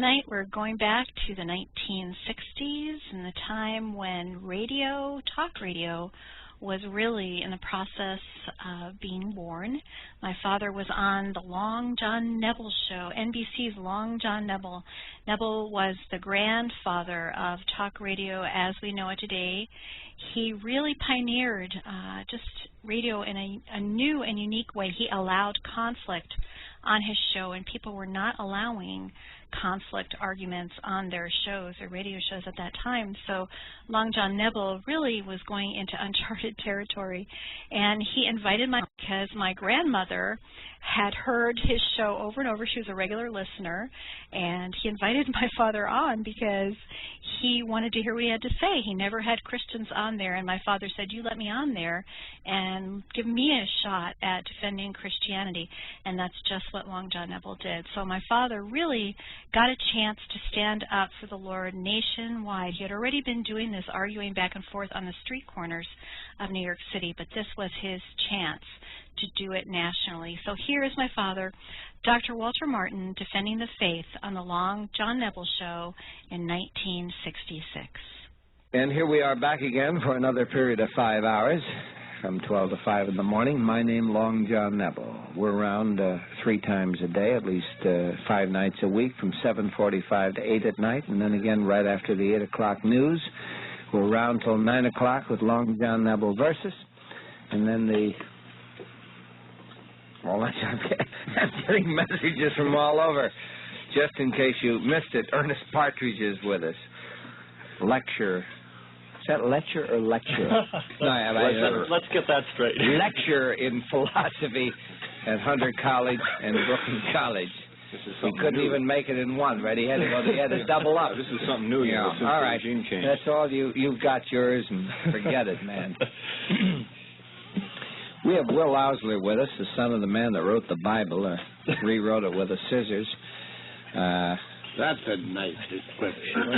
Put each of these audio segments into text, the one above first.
tonight we're going back to the 1960s and the time when talk radio, was really in the process of being born. My father was on the Long John Nebel show, NBC's Long John Nebel. Nebel was the grandfather of talk radio as we know it today. He really pioneered just radio in a new and unique way. He allowed conflict on his show, and people were not allowing conflict arguments on their shows or radio shows at that time. So Long John Nebel really was going into uncharted territory, and he invited because my grandmother had heard his show over and over. She was a regular listener, and he invited my father on because he wanted to hear what he had to say. He never had Christians on there, and my father said, "You let me on there and give me a shot at defending Christianity." And that's just what Long John Nebel did. So my father really got a chance to stand up for the Lord nationwide. He had already been doing this, arguing back and forth on the street corners of New York City, but this was his chance to do it nationally. So here is my father, Dr. Walter Martin, defending the faith on the Long John Nebel show in 1966. And here we are back again for another period of 5 hours, from 12 to 5 in the morning. My name, Long John Nebel. We're around 3 times a day, at least 5 nights a week, from 7:45 to 8 at night, and then again right after the 8 o'clock news. We're around till 9 o'clock with Long John Nebel Versus, and then I'm getting messages from all over. Just in case you missed it, Ernest Partridge is with us. Lecture. Is that lecture or lecture? No, let's get that straight. Lecture in philosophy at Hunter College and Brooklyn College. We couldn't even make it in one, right? He had to double up. This is something new. Yeah. All right. That's all. You've got yours, and forget it, man. We have Will Owsley with us, the son of the man that wrote the Bible, rewrote it with the scissors. That's a nice description.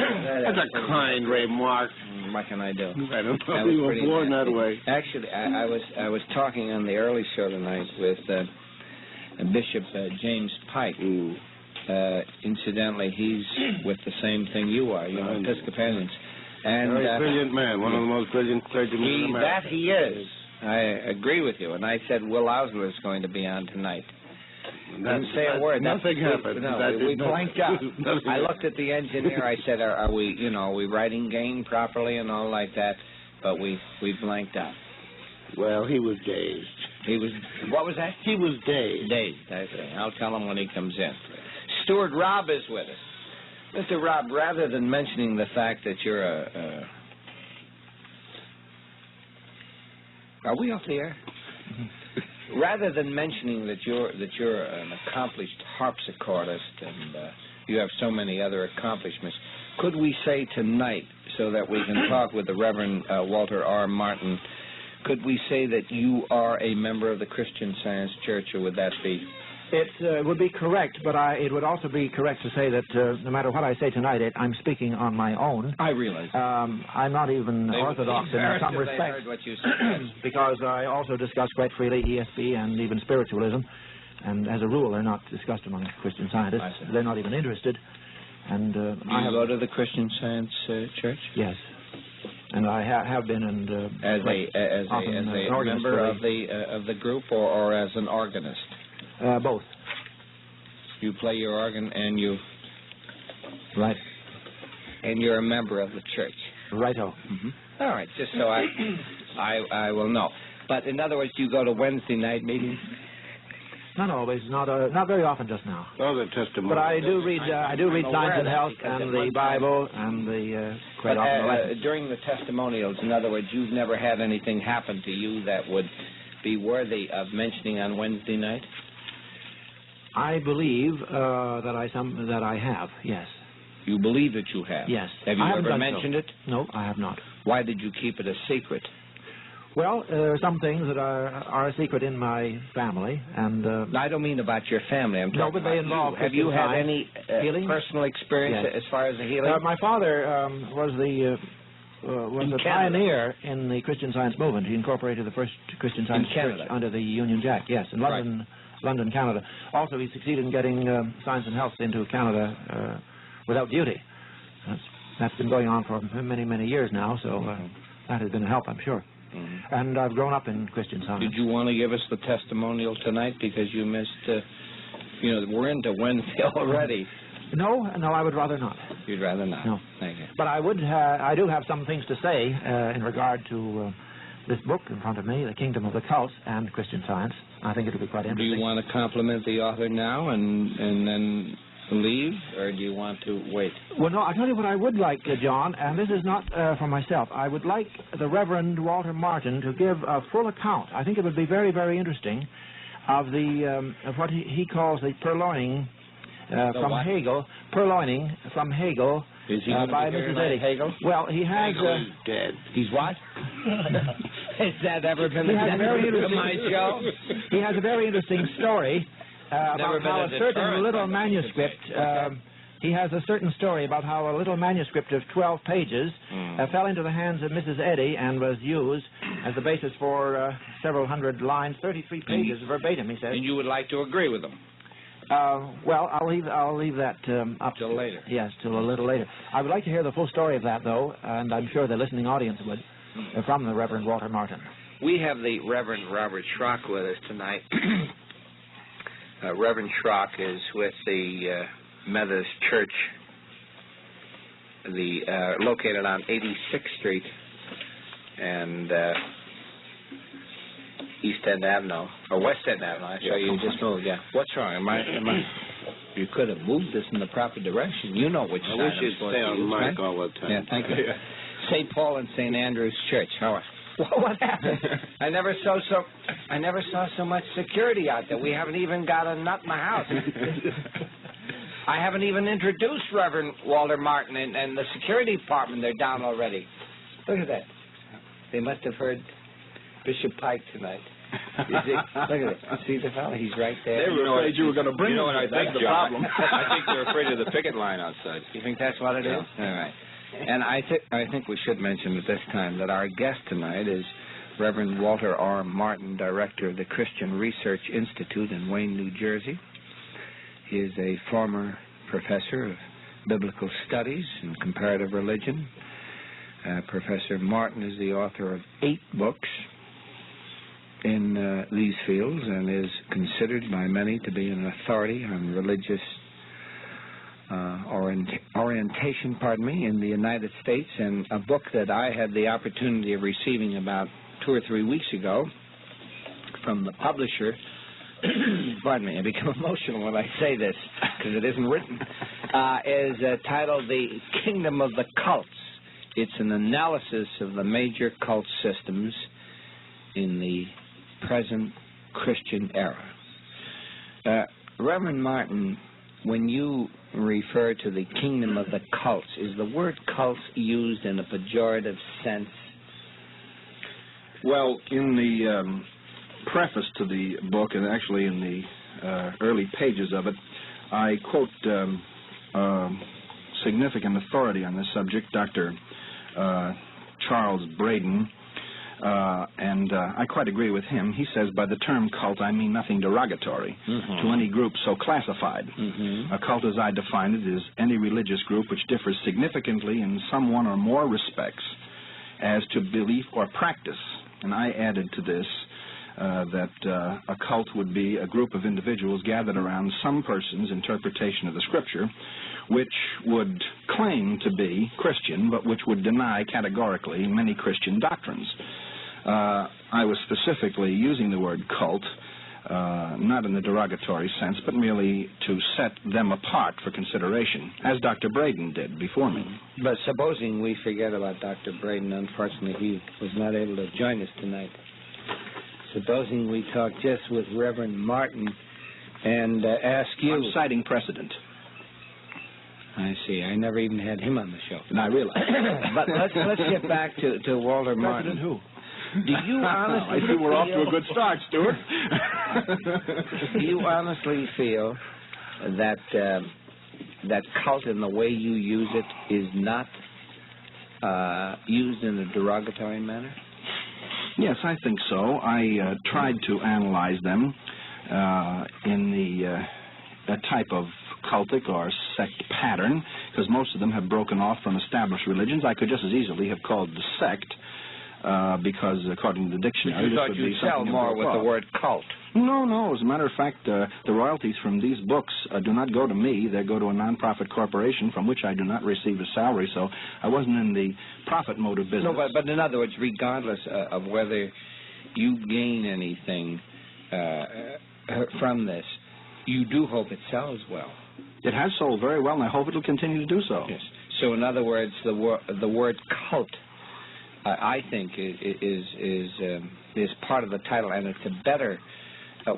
That's a kind remark. What can I do? I don't know. We were born that way. Actually, I was talking on the early show tonight with Bishop James Pike. Incidentally, he's with the same thing you are, Episcopalians. And very brilliant man, one of the most brilliant clergymen in America. That he is. I agree with you. And I said Will Owsley is going to be on tonight. Didn't say a word. Nothing happened. We blanked out. I looked at the engineer. I said, "Are we writing gain properly and all like that?" But we blanked out. Well, he was dazed. He was. What was that? He was dazed. Dazed. I say. I'll tell him when he comes in. Stuart Robb is with us. Mr. Robb, rather than mentioning the fact that you're are we off the air? Rather than mentioning that you're an accomplished harpsichordist and you have so many other accomplishments, could we say tonight, so that we can talk with the Reverend Walter R. Martin, could we say that you are a member of the Christian Science Church, or would that be? It would be correct, but it would also be correct to say that no matter what I say tonight, I'm speaking on my own. I realize. I'm not even orthodox in some respects. I heard what you said. Because I also discuss quite freely ESP and even spiritualism, and as a rule, they're not discussed among Christian scientists. They're not even interested. And I go to the Christian Science Church. Yes. And I have been, and as a member of the group, or as an organist. Both. You play your organ, and you... Right. And you're a member of the church. Righto. Mm-hmm. All right, just so I will know. But in other words, you go to Wednesday night meetings? Not always. Not very often just now. Oh, the testimony. But I do read Science and Health and the Bible and the quite often during the testimonials, in other words, you've never had anything happen to you that would be worthy of mentioning on Wednesday night? I believe that I have, yes. You believe that you have? Yes. Have you ever mentioned it? No, I have not. Why did you keep it a secret? Well, some things that are a secret in my family, and... I don't mean about your family. I'm talking but they involve Have you had any personal experience as far as the healing? My father was a pioneer in the Christian Science movement. He incorporated the first Christian Science church under the Union Jack, yes, in London, Canada. Also, he succeeded in getting Science and Health into Canada without duty. That's been going on for many, many years now, so that has been a help, I'm sure. Mm-hmm. And I've grown up in Christian Science. Did you want to give us the testimonial tonight because you missed, we're into Wednesday already. No, I would rather not. You'd rather not? No. Thank you. But I do have some things to say in regard to this book in front of me, The Kingdom of the Cults and Christian Science. I think it'll be quite interesting. Do you want to compliment the author now and then leave, or do you want to wait? Well, no, I'll tell you what I would like, John, and this is not for myself. I would like the Reverend Walter Martin to give a full account. I think it would be very, very interesting of the of what he calls the purloining from what? Hegel. Purloining from Hegel Is he by Mrs. Deity. Hegel? Well, he has... Hegel is dead. He's what? Has that ever been He has a very to interesting my show? He has a very interesting story about how a certain little manuscript. He has a certain story about how a little manuscript of 12 pages fell into the hands of Mrs. Eddy and was used as the basis for several hundred lines, 33 pages verbatim, he says. And you would like to agree with him? Well, I'll leave that up till later. Yes, till a little later. I would like to hear the full story of that, though, and I'm sure the listening audience would, from the Reverend Walter Martin. We have the Reverend Robert Schrock with us tonight. Reverend Schrock is with the Methodist Church, located on 86th Street and East End Avenue, or West End Avenue. I saw you just moved. Yeah. What's wrong? Am I? You could have moved this in the proper direction. You know which side. I wish you'd stay on the mic all the time. Yeah, thank you. St. Paul and St. Andrew's Church. How are? What happened? I never saw so much security out there. We haven't even got a nut in the house. I haven't even introduced Reverend Walter Martin and the security department. They're down already. Look at that. They must have heard Bishop Pike tonight. Look at this. See the fellow? He's right there. They were afraid you were going to bring You know what I think, That's the John? problem. I think they're afraid of the picket line outside. You think that's what it is? All right. And I think we should mention at this time that our guest tonight is Reverend Walter R. Martin, Director of the Christian Research Institute in Wayne, New Jersey. He is a former professor of biblical studies and comparative religion. Professor Martin is the author of 8 books in these fields and is considered by many to be an authority on religious orientation, in the United States, and a book that I had the opportunity of receiving about 2 or 3 weeks ago from the publisher. Pardon me, I become emotional when I say this because it isn't written. Is titled "The Kingdom of the Cults." It's an analysis of the major cult systems in the present Christian era. Reverend Martin, when you refer to the kingdom of the cults, is the word cults used in a pejorative sense? Well, in the preface to the book, and actually in the early pages of it, I quote significant authority on this subject, Dr. Charles Braden, and I quite agree with him. He says, by the term cult, I mean nothing derogatory to any group so classified. A cult, as I define it, is any religious group which differs significantly in some one or more respects as to belief or practice. And I added to this that a cult would be a group of individuals gathered around some person's interpretation of the Scripture, which would claim to be Christian, but which would deny categorically many Christian doctrines. I was specifically using the word cult, not in the derogatory sense, but merely to set them apart for consideration, as Dr. Braden did before me. But supposing we forget about Dr. Braden, unfortunately he was not able to join us tonight. Supposing we talk just with Reverend Martin and ask you... I'm citing precedent. I see. I never even had him on the show. And I realize. But let's get back to Walter Martin. President who? Do you honestly I think we're off to a good start, Stuart. Do you honestly feel that that cult in the way you use it is not used in a derogatory manner? Yes, I think so. I tried to analyze them in a type of cultic or sect pattern, because most of them have broken off from established religions. I could just as easily have called the sect, because according to the dictionary, you thought you'd sell more with the word cult. No. As a matter of fact, the royalties from these books do not go to me. They go to a non-profit corporation from which I do not receive a salary, so I wasn't in the profit motive business. No, but in other words, regardless of whether you gain anything from this, you do hope it sells well. It has sold very well, and I hope it will continue to do so. Yes. So, in other words, the word cult, I think, is part of the title, and it's a better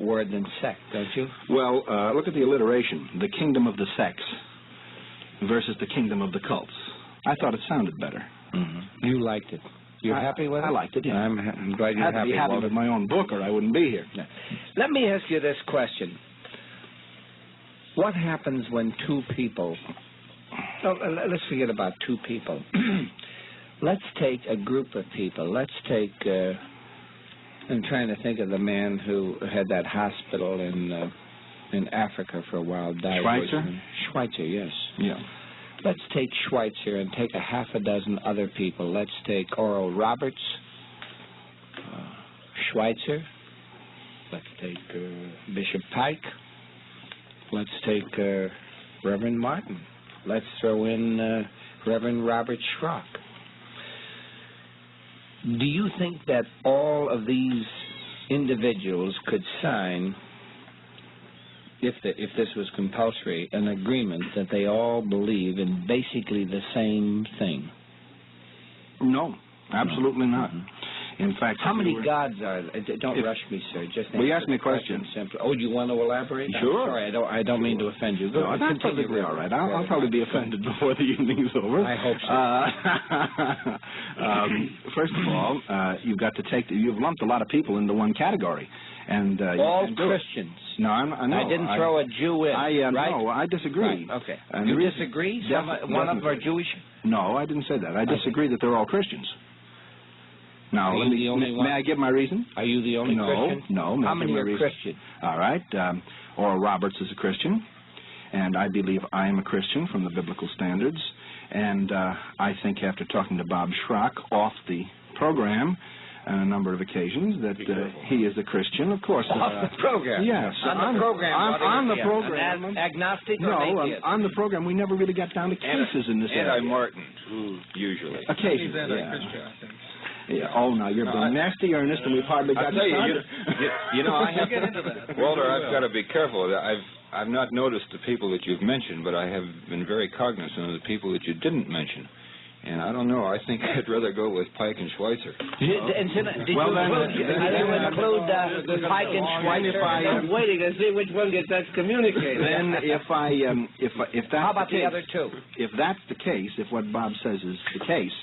word than sect, don't you? Well, look at the alliteration: the kingdom of the sects versus the kingdom of the cults. I thought it sounded better. Mm-hmm. You liked it. You're happy with it? I liked it, yeah. I'm glad you're happy. I had to be happy with my own book, or I wouldn't be here. Yeah. Let me ask you this question. What happens when two people... No, let's forget about two people. Let's take a group of people. Let's take... I'm trying to think of the man who had that hospital in Africa for a while. Died. Schweitzer? Schweitzer, yes. Yeah. Let's take Schweitzer and take a half a dozen other people. Let's take Oral Roberts, Schweitzer. Let's take Bishop Pike. Let's take Reverend Martin. Let's throw in Reverend Robert Schrock. Do you think that all of these individuals could sign, if this was compulsory, an agreement that they all believe in basically the same thing? No, absolutely not. Mm-hmm. In fact, how many gods are there? Don't rush me, sir. Just well, you asked me a question. Simply. Oh, do you want to elaborate? Sure. I'm sorry, I don't mean to offend you. No, that's perfectly all right. I'll probably be offended before the evening's over. I hope so. First of all, you've lumped a lot of people into one category. And all Christians. No, I didn't throw a Jew in, right? No, I disagree. Right. Okay. You disagree? One of them are Jewish? No, I didn't say that. I disagree that they're all Christians. Now, may I give my reason? Are you the only Christian? No. How many are Christian? All right. Oral Roberts is a Christian, and I believe I am a Christian from the biblical standards. And I think after talking to Bob Schrock off the program on a number of occasions that he is a Christian, of course. Off the program? Yes. On the program? On the program. An agnostic or atheist? On the program, we never really got down to cases in this area. Anti-Martin, usually. Occasionally, He's anti-Christian, I think. Yeah. Oh, now you're being nasty, Ernest, and we've hardly got started. You know, I have get into that. Walter, I've got to be careful. I've not noticed the people that you've mentioned, but I have been very cognizant of the people that you didn't mention. And I don't know. I think I'd rather go with Pike and Schweitzer. Did you include Pike and Schweitzer? I'm waiting to see which one gets excommunicated. Then if that's how about the other two? If that's the case, if what Bob says is the case,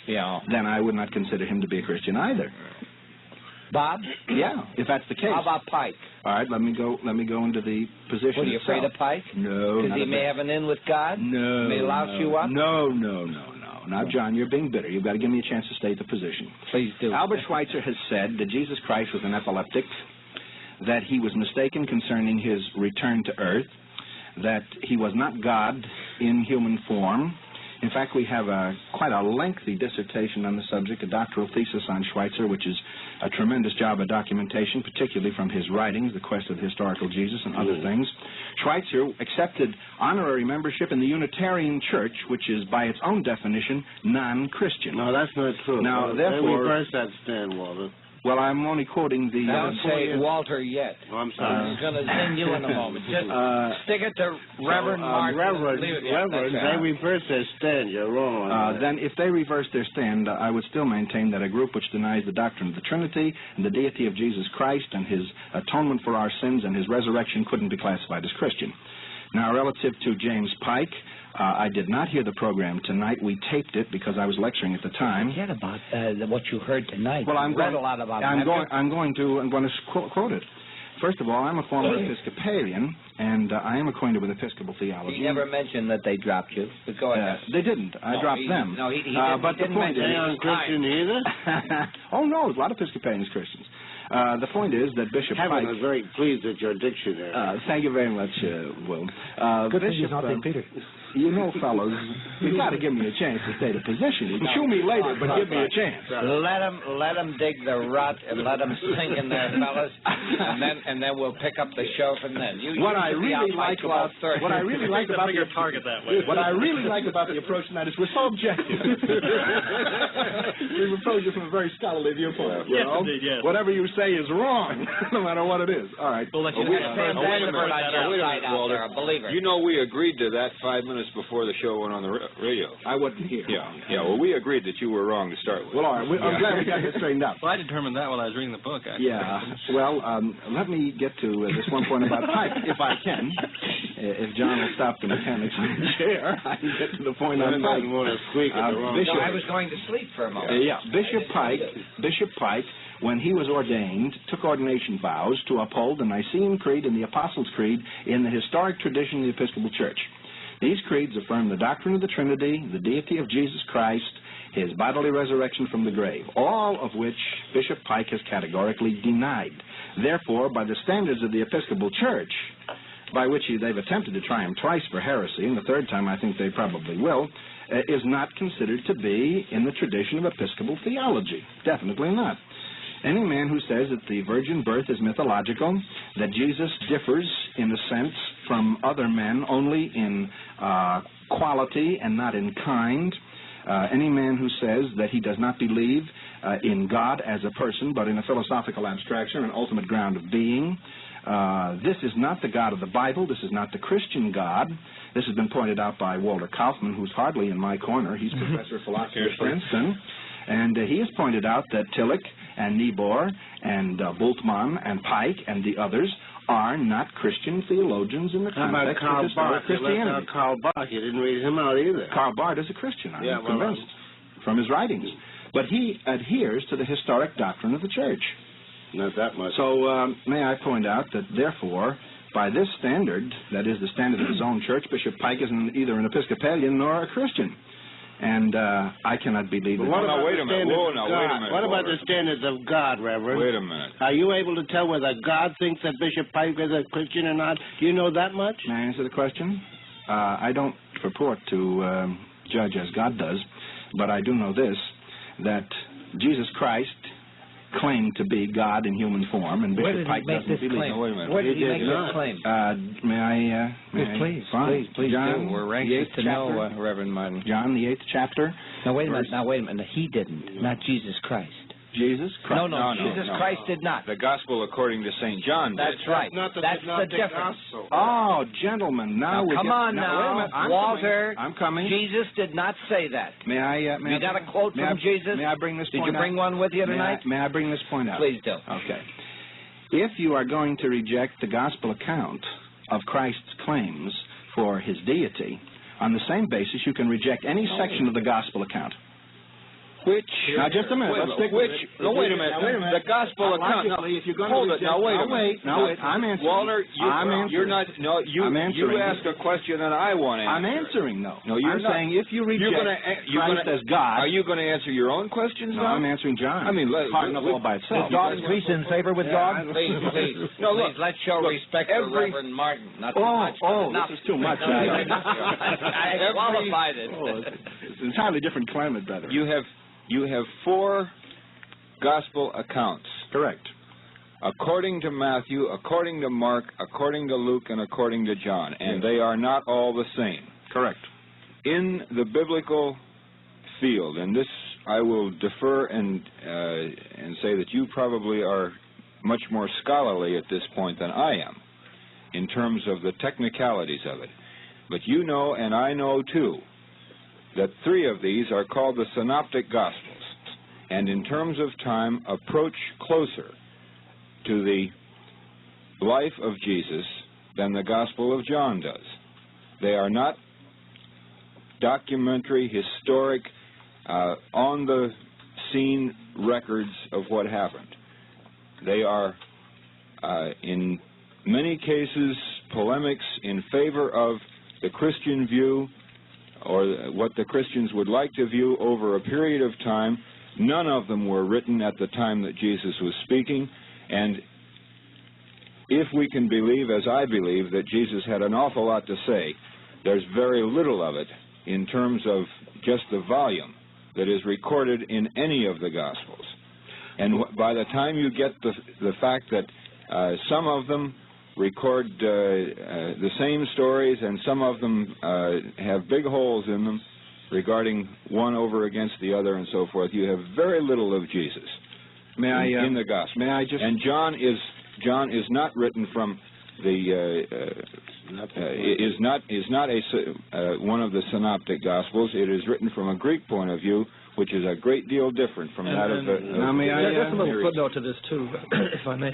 then I would not consider him to be a Christian either. Bob? Yeah, if that's the case. How about Pike? All right, let me go into the position. What, are you afraid of Pike? No. Because he may have an in with God? No. May louse you up? No. Now, John, you're being bitter. You've got to give me a chance to state the position. Please do. Albert Schweitzer has said that Jesus Christ was an epileptic, that he was mistaken concerning his return to earth, that he was not God in human form. In fact, we have quite a lengthy dissertation on the subject, a doctoral thesis on Schweitzer, which is a tremendous job of documentation, particularly from his writings, The Quest of the Historical Jesus and other things. Schweitzer accepted honorary membership in the Unitarian Church, which is, by its own definition, non-Christian. No, that's not true. Now, therefore, reverse that stand, Walter. Well, I'm only quoting the... Don't say Walter yet. Oh, I'm sorry. He's going to zing you in a moment. Just stick it to Reverend Martin. Reverend, they reverse their stand. You're wrong on that. Then if they reverse their stand, I would still maintain that a group which denies the doctrine of the Trinity and the deity of Jesus Christ and his atonement for our sins and his resurrection couldn't be classified as Christian. Now, relative to James Pike, I did not hear the program tonight. We taped it because I was lecturing at the time. Forget about what you heard tonight. Well, I'm read a lot about I'm going to quote it. First of all, I'm a former Episcopalian, and I am acquainted with Episcopal theology. He never mentioned that they dropped you. But go ahead. They didn't. I dropped them. No, he didn't. But he didn't the point mention is, Christian either? Oh, no, a lot of Episcopalians Christians. The point is that Bishop Pike... I was very pleased at your dictionary. Thank you very much, Will. Good thing he's not St. Peter. You know, fellas, you got to give me a chance to state a position. You can chew me later, but give me a chance. Let them dig the rut and let them sink in there, fellas, and then we'll pick up the show from then. What I really like about the approach tonight is we're so objective. We approach it from a very scholarly viewpoint. Yes, indeed, yes. Whatever you say is wrong, no matter what it is. All right. We'll let you You know, we agreed to that 5 minutes before the show went on the radio. I wasn't here. Yeah. Well, we agreed that you were wrong to start with. Well, all right. I'm glad we got this straightened out. Well, I determined that while I was reading the book, actually. Yeah. Well, let me get to this one point about pipe, if I can. If John will stop the mechanics on the chair, I can get to the point on pipe. I was going to sleep for a moment. Bishop Pike, when he was ordained, took ordination vows to uphold the Nicene Creed and the Apostles' Creed in the historic tradition of the Episcopal Church. These creeds affirm the doctrine of the Trinity, the deity of Jesus Christ, his bodily resurrection from the grave, all of which Bishop Pike has categorically denied. Therefore, by the standards of the Episcopal Church, by which they've attempted to try him twice for heresy, and the third time I think they probably will, is not considered to be in the tradition of Episcopal theology. Definitely not. Any man who says that the virgin birth is mythological, that Jesus differs, in a sense, from other men only in quality and not in kind, any man who says that he does not believe in God as a person, but in a philosophical abstraction, an ultimate ground of being, this is not the God of the Bible. This is not the Christian God. This has been pointed out by Walter Kaufman, who's hardly in my corner. He's professor of philosophy at Princeton. And he has pointed out that Tillich and Niebuhr and Bultmann and Pike and the others are not Christian theologians in the context of historic Christianity. Karl Barth, you didn't read him out either. Karl Barth is a Christian, I'm convinced, from his writings. But he adheres to the historic doctrine of the Church. Not that much. So may I point out that, therefore, by this standard, that is the standard of his own church, Bishop Pike isn't either an Episcopalian nor a Christian. And I cannot believe that. What about wait a minute. What about the standards of God, Reverend? Wait a minute. Are you able to tell whether God thinks that Bishop Pike is a Christian or not? Do you know that much? May I answer the question? I don't purport to judge as God does, but I do know this, that Jesus Christ claimed to be God in human form, and Bishop Pike doesn't believe. Wait a minute. Where did he make this claim? Please, John, do. We're anxious to know, Reverend Martin. John, the 8th chapter. Now, wait a minute. He didn't, not Jesus Christ. Jesus Christ? No, Jesus Christ did not. The Gospel according to St. John. That's right. Not the That's the difference. Gospel. Oh, gentlemen, now we come on now. Wait a minute. Walter. I'm coming. Jesus did not say that. May I? You got a quote from Jesus? May I bring this point out? Did you bring one with you tonight? May I bring this point out? Please do. Okay. If you are going to reject the Gospel account of Christ's claims for his deity, on the same basis you can reject any section of the Gospel account. Now, just a minute. Let's stick with it. Wait a minute. The Gospel account. If you're going hold to it. Now, wait a minute. I'm answering. Walter, you're not. No, you ask a question and I want to answer. I'm answering, though. No, you're not. saying if you reject Christ as God. Are you going to answer your own questions now? now? I'm answering John. I mean, hard enough all by itself. Does God increase in favor with God? Please. No, look. Let's show respect for Reverend Martin. Not too much. This is too much. I qualified it. It's an entirely different climate, brother. You have 4 Gospel accounts. Correct. According to Matthew, according to Mark, according to Luke, and according to John. And they are not all the same. Correct. In the biblical field, and this I will defer and say that you probably are much more scholarly at this point than I am in terms of the technicalities of it. But you know, and I know too, that 3 of these are called the Synoptic Gospels, and in terms of time approach closer to the life of Jesus than the Gospel of John does. They are not documentary, historic, on-the-scene records of what happened. They are, in many cases, polemics in favor of the Christian view, or what the Christians would like to view over a period of time. None of them were written at the time that Jesus was speaking, and if we can believe, as I believe, that Jesus had an awful lot to say, there's very little of it in terms of just the volume that is recorded in any of the Gospels. And by the time you get the fact that some of them record the same stories and some of them have big holes in them regarding one over against the other and so forth, you have very little of Jesus in the Gospel. May I just... And John is not written from the is not one of the synoptic Gospels. It is written from a Greek point of view, which is a great deal different from that of the... Now, may I just a little footnote to this, too, if I may.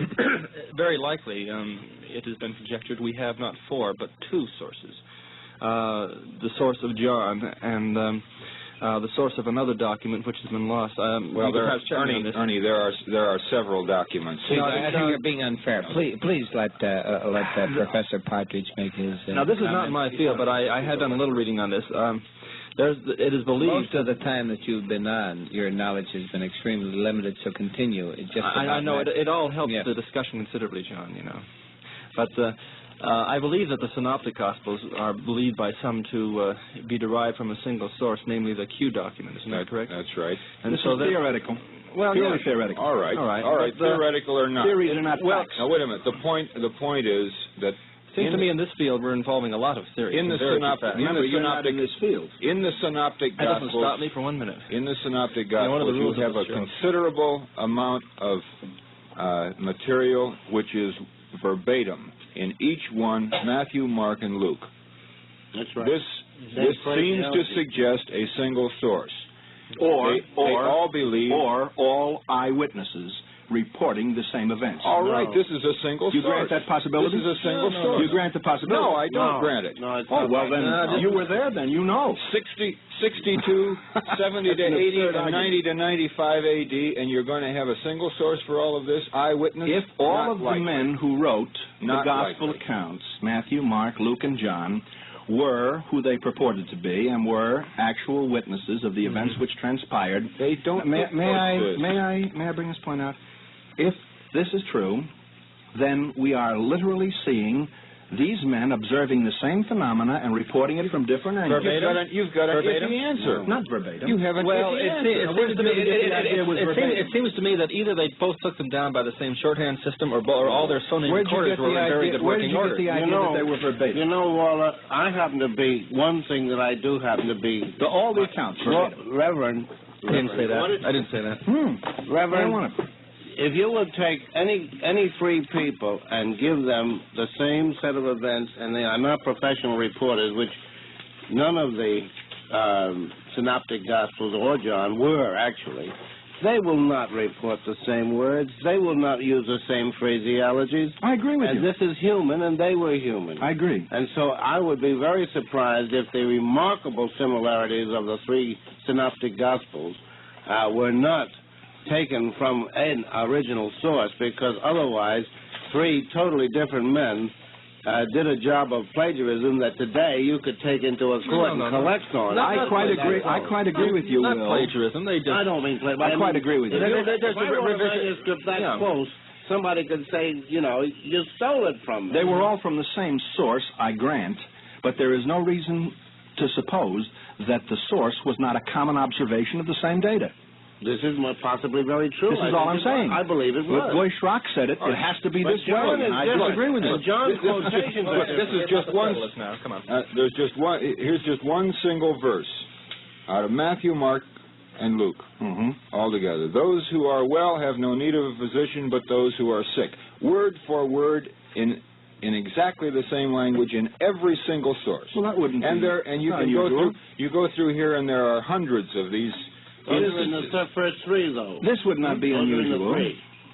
Very likely, it has been conjectured we have not 4, but 2 sources. The source of John and the source of another document which has been lost. Well, Ernie, there are several documents. See, I think you're being unfair. Please let Professor Partridge make his... now, this is not my field, but I had done a little reading on this. It is believed... Most of the time that you've been on, your knowledge has been extremely limited, so continue. I know. It all helps the discussion considerably, John, you know. But I believe that the Synoptic Gospels are believed by some to be derived from a single source, namely the Q document. Isn't that correct? That's right. And this is theoretical. Well, purely theoretical. All right. Theoretical or not. Theories are not facts. Now, wait a minute. The point is that... Seems to me in this field we're involving a lot of theory. In the synoptic, in this field. In the synoptic That Gospels, doesn't stop me for 1 minute. In the synoptic Gospels, you have a considerable amount of material which is verbatim in each one, Matthew, Mark, and Luke. That's right. This seems to suggest a single source. Or all eyewitnesses reporting the same events. All right, this is a single source. You grant that possibility? This is a single source. You grant the possibility? No, I don't grant it. No, well, then you were there, then you know. 62, 70 to 80, and 90 to 95 AD, and you're going to have a single source for all of this? Eyewitness? If all of likely. The men who wrote Not the Gospel likely. accounts, Matthew, Mark, Luke, and John, were who they purported to be and were actual witnesses of the events which transpired. They don't. May I bring this point out? If this is true, then we are literally seeing these men observing the same phenomena and reporting it from different angles. You've got an iffy answer. Not verbatim. You have an iffy answer. It seems to me that either they both took them down by the same shorthand system, or all their Sony recorders were in very good working order. Where did you get the idea that they were verbatim? You know, Waller, I happen to be, one thing that I do happen to be... all the accounts verbatim. Reverend... I didn't say that. I didn't say that. Reverend... If you would take any 3 people and give them the same set of events, and they are not professional reporters, which none of the synoptic Gospels or John were actually, they will not report the same words. They will not use the same phraseologies. I agree with you. And this is human, and they were human. I agree. And so I would be very surprised if the remarkable similarities of the 3 synoptic Gospels were not taken from an original source, because otherwise 3 totally different men did a job of plagiarism that today you could take into a court and collect on. I quite agree with you, Not Will. plagiarism. I don't mean plagiarism. I quite agree with you. If I wrote a manuscript that close, somebody could say, you know, you stole it from me. They were all from the same source, I grant, but there is no reason to suppose that the source was not a common observation of the same data. This is possibly very true. This is all I'm saying. I believe it was. But Boy Schrock said it. It has to be this way. I disagree with you. John's quotations are This is just one. Come on. There's just one. Here's just one single verse out of Matthew, Mark, and Luke, all together. Those who are well have no need of a physician, but those who are sick. Word for word in exactly the same language in every single source. Well, that wouldn't be unusual. You go through here, and there are hundreds of these. These are in the first 3, though. This would not be unusual.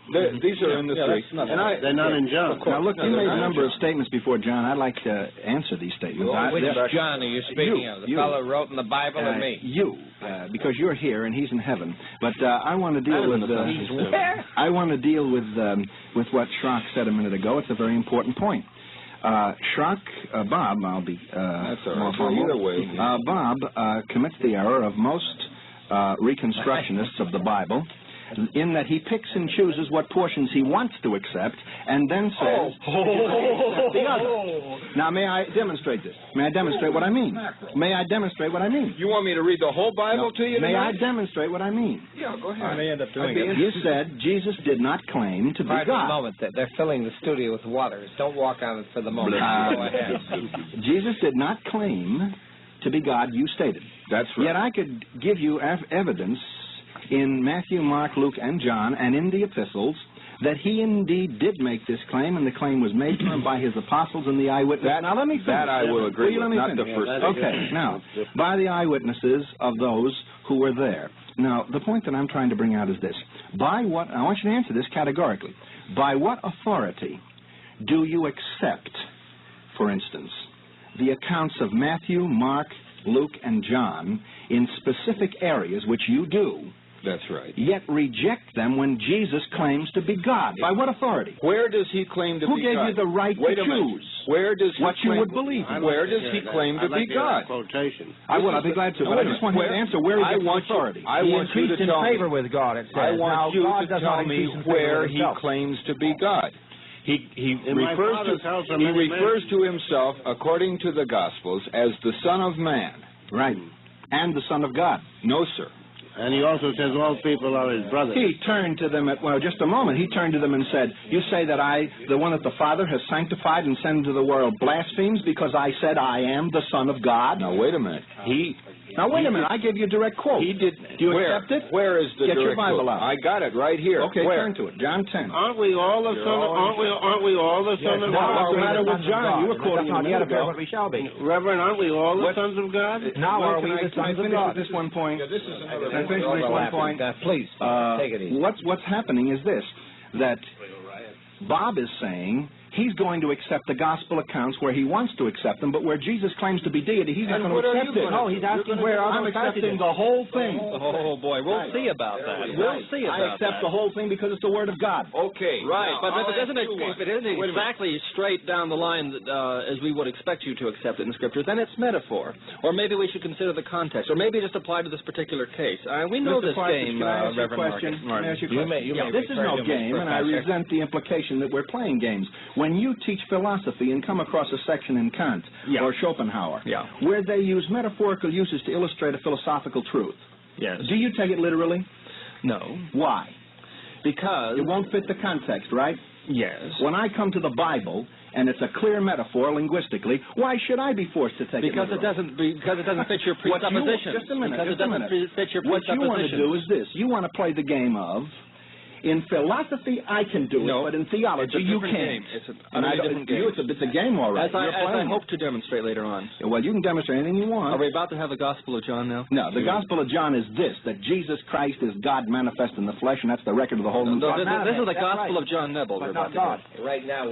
These are in the 3. They're not in John. Now, look, you made a number of statements before, John. I'd like to answer these statements. Which John are you speaking of? The fellow who wrote in the Bible or me? You, because you're here and he's in heaven. But I want to deal with... I want to deal with what Schrock said a minute ago. It's a very important point. Schrock, Bob, I'll be... That's all right. Either way. Bob commits the error of most reconstructionists of the Bible in that he picks and chooses what portions he wants to accept, and then says, accept the other. Now, may I demonstrate this? May I demonstrate what I mean? May I demonstrate what I mean? You want me to read the whole Bible to you May I tonight? demonstrate what I mean? Yeah, go ahead. I may end up doing it. You said Jesus did not claim to be Pardon God. a moment. They're filling the studio with water. Don't walk on it for the moment. Go ahead. Jesus did not claim to be God, you stated. That's right. Yet I could give you evidence in Matthew, Mark, Luke, and John, and in the epistles, that he indeed did make this claim, and the claim was made to him by his apostles and the eyewitnesses. Now, let me finish. That I will agree with, not the first. Okay, now, by the eyewitnesses of those who were there. Now, the point that I'm trying to bring out is this. By what, I want you to answer this categorically. By what authority do you accept, for instance, the accounts of Matthew, Mark, Luke, and John in specific areas, which you do, That's right. yet reject them when Jesus claims to be God? By what authority? Where does he claim to Who be gave God? you the right Wait to a minute. choose Where does he what you claim, would believe in? Where does he claim to be God? Quotation. I will. I'll be glad to, but I just want you to answer where he gets authority. I He want you to increased in tell favor me. with God, it says. I want now, you God to does not tell me increase in favor where with he himself. claims to be God. He In my refers Father's house are he many refers mansions. to himself, according to the Gospels, as the Son of Man. Right. And the Son of God. No, sir. And he also says all people are his brothers. He turned to them just a moment. He turned to them and said, you say that I, the one that the Father has sanctified and sent into the world, blasphemes because I said I am the Son of God? Now, wait a minute. Now, wait a minute. I gave you a direct quote. He did. Do you where? accept it? Where is the Get your direct Bible quote? out. I got it right here. Okay, where? turn to it. John 10. Aren't we all the son of? Aren't we all the son of Now, God? what's the matter with John? You were quoting That's not him a yet minute appear ago. what we shall be. Reverend, aren't we all the sons of God? Now Well, are we the can I sons of finish God? with this one point? Yeah, this is another Can I finish with this one point? Please, take it easy. What's happening is this, that Bob is saying he's going to accept the gospel accounts where he wants to accept them, but where Jesus claims to be deity, he's not And going what to are accept you it. gonna No, he's asking where are I'm those accepting passages? the whole thing. Oh, boy. We'll see about that. We'll see I about accept that. the whole thing because it's the Word of God. Okay. Right, now, but I'll if it isn't, ask you one. if it isn't Wait a minute. exactly straight down the line as we would expect you to accept it in the Scriptures, then it's metaphor. Or maybe we should consider the context. Or maybe just apply to this particular case. We know Mr. this Partridge, game, can I ask you a Reverend question? Martin. Can I ask you a question? You may This is refer no to me, game, and I Professor. resent the implication that we're playing games. When you teach philosophy and come across a section in Kant or Schopenhauer where they use metaphorical uses to illustrate a philosophical truth, Yes. do you take it literally? No. Why? Because... It won't fit the context, right? Yes. When I come to the Bible and it's a clear metaphor linguistically, why should I be forced to take Because it literally? because it doesn't fit your presupposition. Just a minute. Because it doesn't fit your What you want to presupposition. do is this. You want to play the game of, in philosophy I can do it, but in theology It's a you different can't. game. It's a And I different you, game. it's a game, all right. As I You're playing hope to demonstrate later on. it. Well, you can demonstrate anything you want. Are we about to have the Gospel of John now? No, the Gospel of John is this, that Jesus Christ is God manifest in the flesh, and that's the record of the whole New No, Testament. this is the That's Gospel right. of John Nebel we're But about not to God. Right now,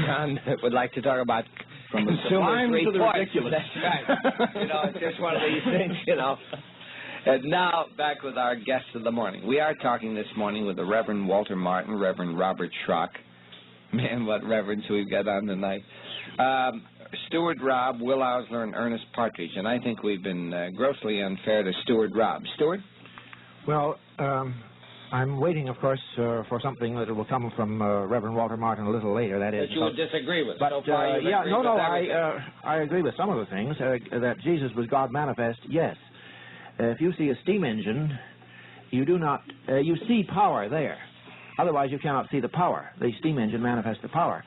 John would like to talk about From the consumer sublime to the reports. ridiculous. That's right. It's just one of these things, And now, back with our guests of the morning. We are talking this morning with the Reverend Walter Martin, Reverend Robert Schrock. Man, what reverends we've got on tonight. Stuart Robb, Will Osler, and Ernest Partridge. And I think we've been grossly unfair to Stuart Robb. Stuart? Well, I'm waiting, of course, for something that will come from Reverend Walter Martin a little later. That is, That you would disagree with. but So far you've agreed with everything. I agree with some of the things. That Jesus was God manifest, yes. If you see a steam engine, you do not you see power there. Otherwise, you cannot see the power. The steam engine manifests the power.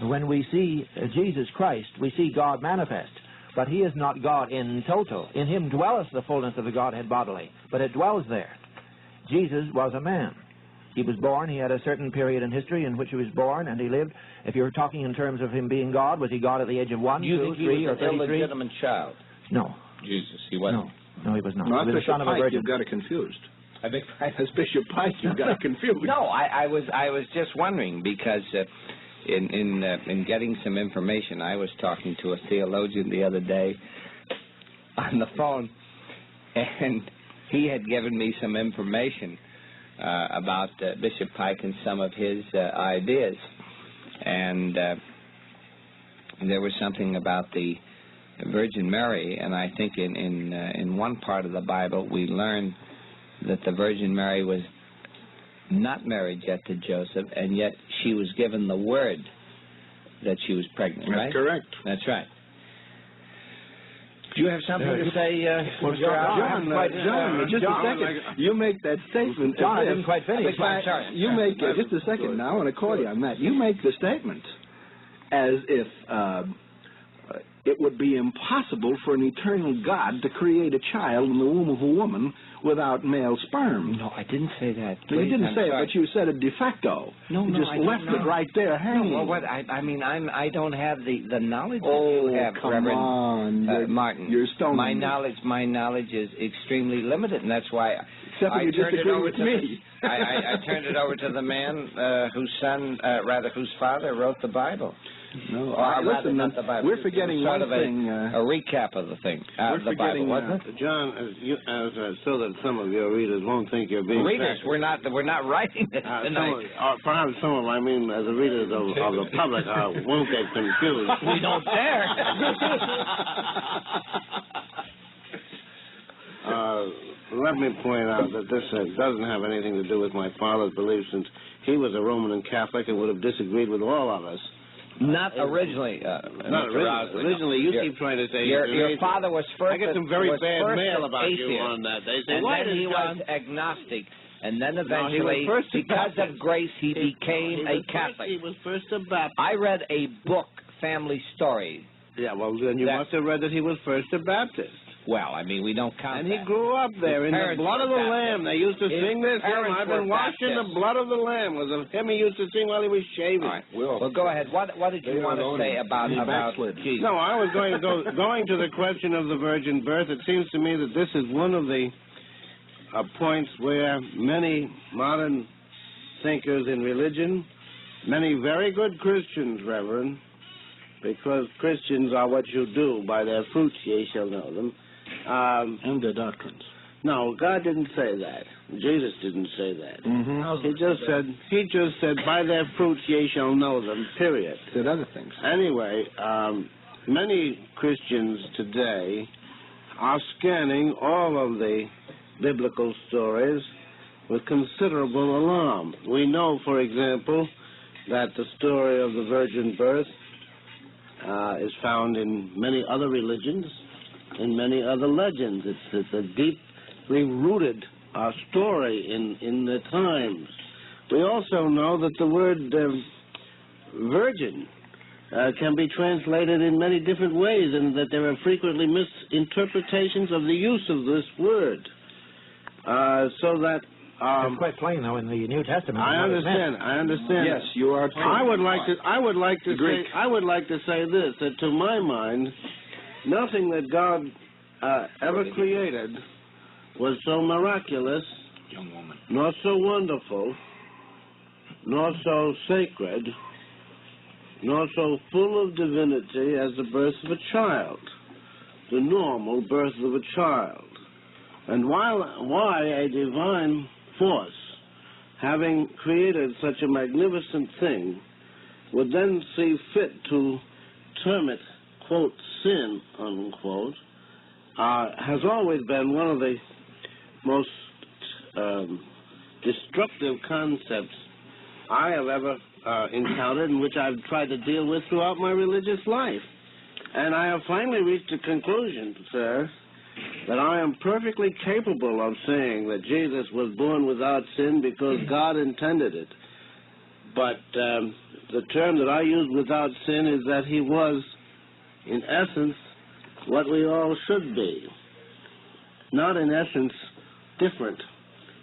When we see Jesus Christ, we see God manifest. But he is not God in total. In him dwelleth the fullness of the Godhead bodily, but it dwells there. Jesus was a man. He was born. He had a certain period in history in which he was born, and he lived. If you're talking in terms of him being God, was he God at the age of 1, You 2, think he 3, or was an 33? illegitimate child? No. Jesus, he wasn't. No, he was not. Not he was the Bishop son of a Pike, virgin. you've got it confused. I think As Bishop Pike, you've got it confused. No, I was just wondering because in getting some information, I was talking to a theologian the other day on the phone, and he had given me some information about Bishop Pike and some of his ideas, and there was something about the Virgin Mary, and I think in one part of the Bible we learn that the Virgin Mary was not married yet to Joseph, and yet she was given the word that she was pregnant, right? That's correct. That's right. Do you have something to say, Mr. John, just a second. You make that statement. John, I didn't quite finish. You make, just a second now, I want to call you on that. You make the statement as if it would be impossible for an eternal God to create a child in the womb of a woman without male sperm. No, I didn't say that. No, you didn't say it, but you said it de facto. No, you just left it right there hanging. No, well, what I mean, I don't have the knowledge that Oh, you have, come Reverend on. Martin. You're stoned. My knowledge is extremely limited, and that's why Except I you turned it disagree over with to me. I turned it over to the man whose father wrote the Bible. No, listen, not the Bible. We're forgetting one thing. A recap of the thing. We're the Bible, wasn't it? John, so that some of your readers won't think you're being readers. We're not writing this tonight. Perhaps some of, as the readers of the public won't get confused. We don't dare. Let me point out that this doesn't have anything to do with my father's beliefs, since he was a Roman Catholic and would have disagreed with all of us. Not originally. Not originally. Originally, you keep trying to say your father was first. I get some very bad mail about atheist, you on that. They say, and why then he was agnostic, and then eventually, because of grace, he became a Catholic. He was first a Baptist. I read a book, Family Story. Yeah, well, then you must have read that he was first a Baptist. Well, we don't count And that. he grew up there in the blood of the Lamb. They used to sing this hymn. I've been washed in the blood of the Lamb. Was a hymn he used to sing while he was shaving. All right. Well, go ahead. What did you want to say about Jesus? No, I was going to the question of the virgin birth. It seems to me that this is one of the points where many modern thinkers in religion, many very good Christians, Reverend, because Christians are what you do. By their fruits ye shall know them. And their doctrines. No, God didn't say that. Jesus didn't say that. Mm-hmm. He just said, by their fruits ye shall know them, period. Said other things. Anyway, many Christians today are scanning all of the biblical stories with considerable alarm. We know, for example, that the story of the virgin birth is found in many other religions, in many other legends. It's a deeply rooted story in the times. We also know that the word virgin can be translated in many different ways, and that there are frequently misinterpretations of the use of this word. So that it's quite plain, though, in the New Testament. I understand. Yes, you are. I would like to say this: that to my mind, nothing that God ever created was so miraculous, Young woman, nor so wonderful, nor so sacred, nor so full of divinity as the birth of a child, the normal birth of a child. And why a divine force, having created such a magnificent thing, would then see fit to term it, quote, sin, unquote, has always been one of the most destructive concepts I have ever encountered, and which I've tried to deal with throughout my religious life. And I have finally reached a conclusion, sir, that I am perfectly capable of saying that Jesus was born without sin because God intended it. But the term that I use, without sin, is that he was, in essence, what we all should be. Not in essence different,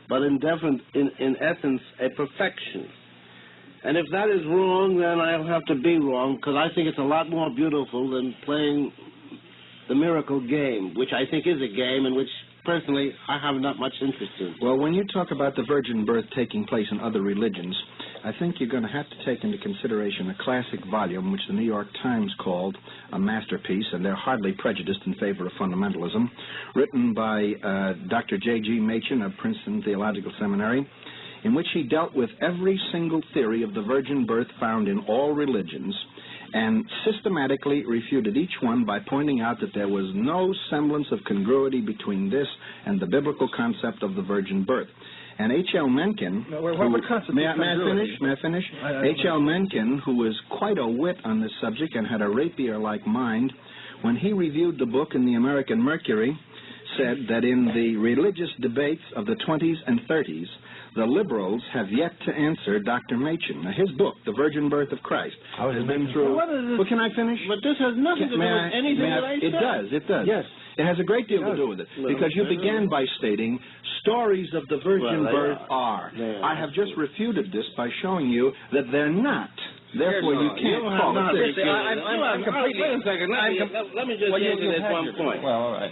but in essence a perfection. And if that is wrong, then I'll have to be wrong, because I think it's a lot more beautiful than playing the miracle game, which I think is a game in which, personally, I have not much interest in. Well, when you talk about the virgin birth taking place in other religions, I think you're going to have to take into consideration a classic volume which the New York Times called a masterpiece, and they're hardly prejudiced in favor of fundamentalism, written by Dr. J.G. Machen of Princeton Theological Seminary, in which he dealt with every single theory of the virgin birth found in all religions, and systematically refuted each one by pointing out that there was no semblance of congruity between this and the biblical concept of the virgin birth. And H.L. Mencken... What constitutes May I finish? H.L. Mencken, who was quite a wit on this subject and had a rapier-like mind, when he reviewed the book in the American Mercury, said that in the religious debates of the 20s and 30s, the liberals have yet to answer Dr. Machen. Now, his book, The Virgin Birth of Christ, has been through... Well, can I finish? But this has nothing to do with anything that I said. It does. Yes. It has a great deal to do with it, because you began by stating stories of the virgin birth are. I have just refuted this by showing you that they're not. Therefore, you can't call it this. I'm completely... Wait a second. Let me just answer this one point. Well, all right.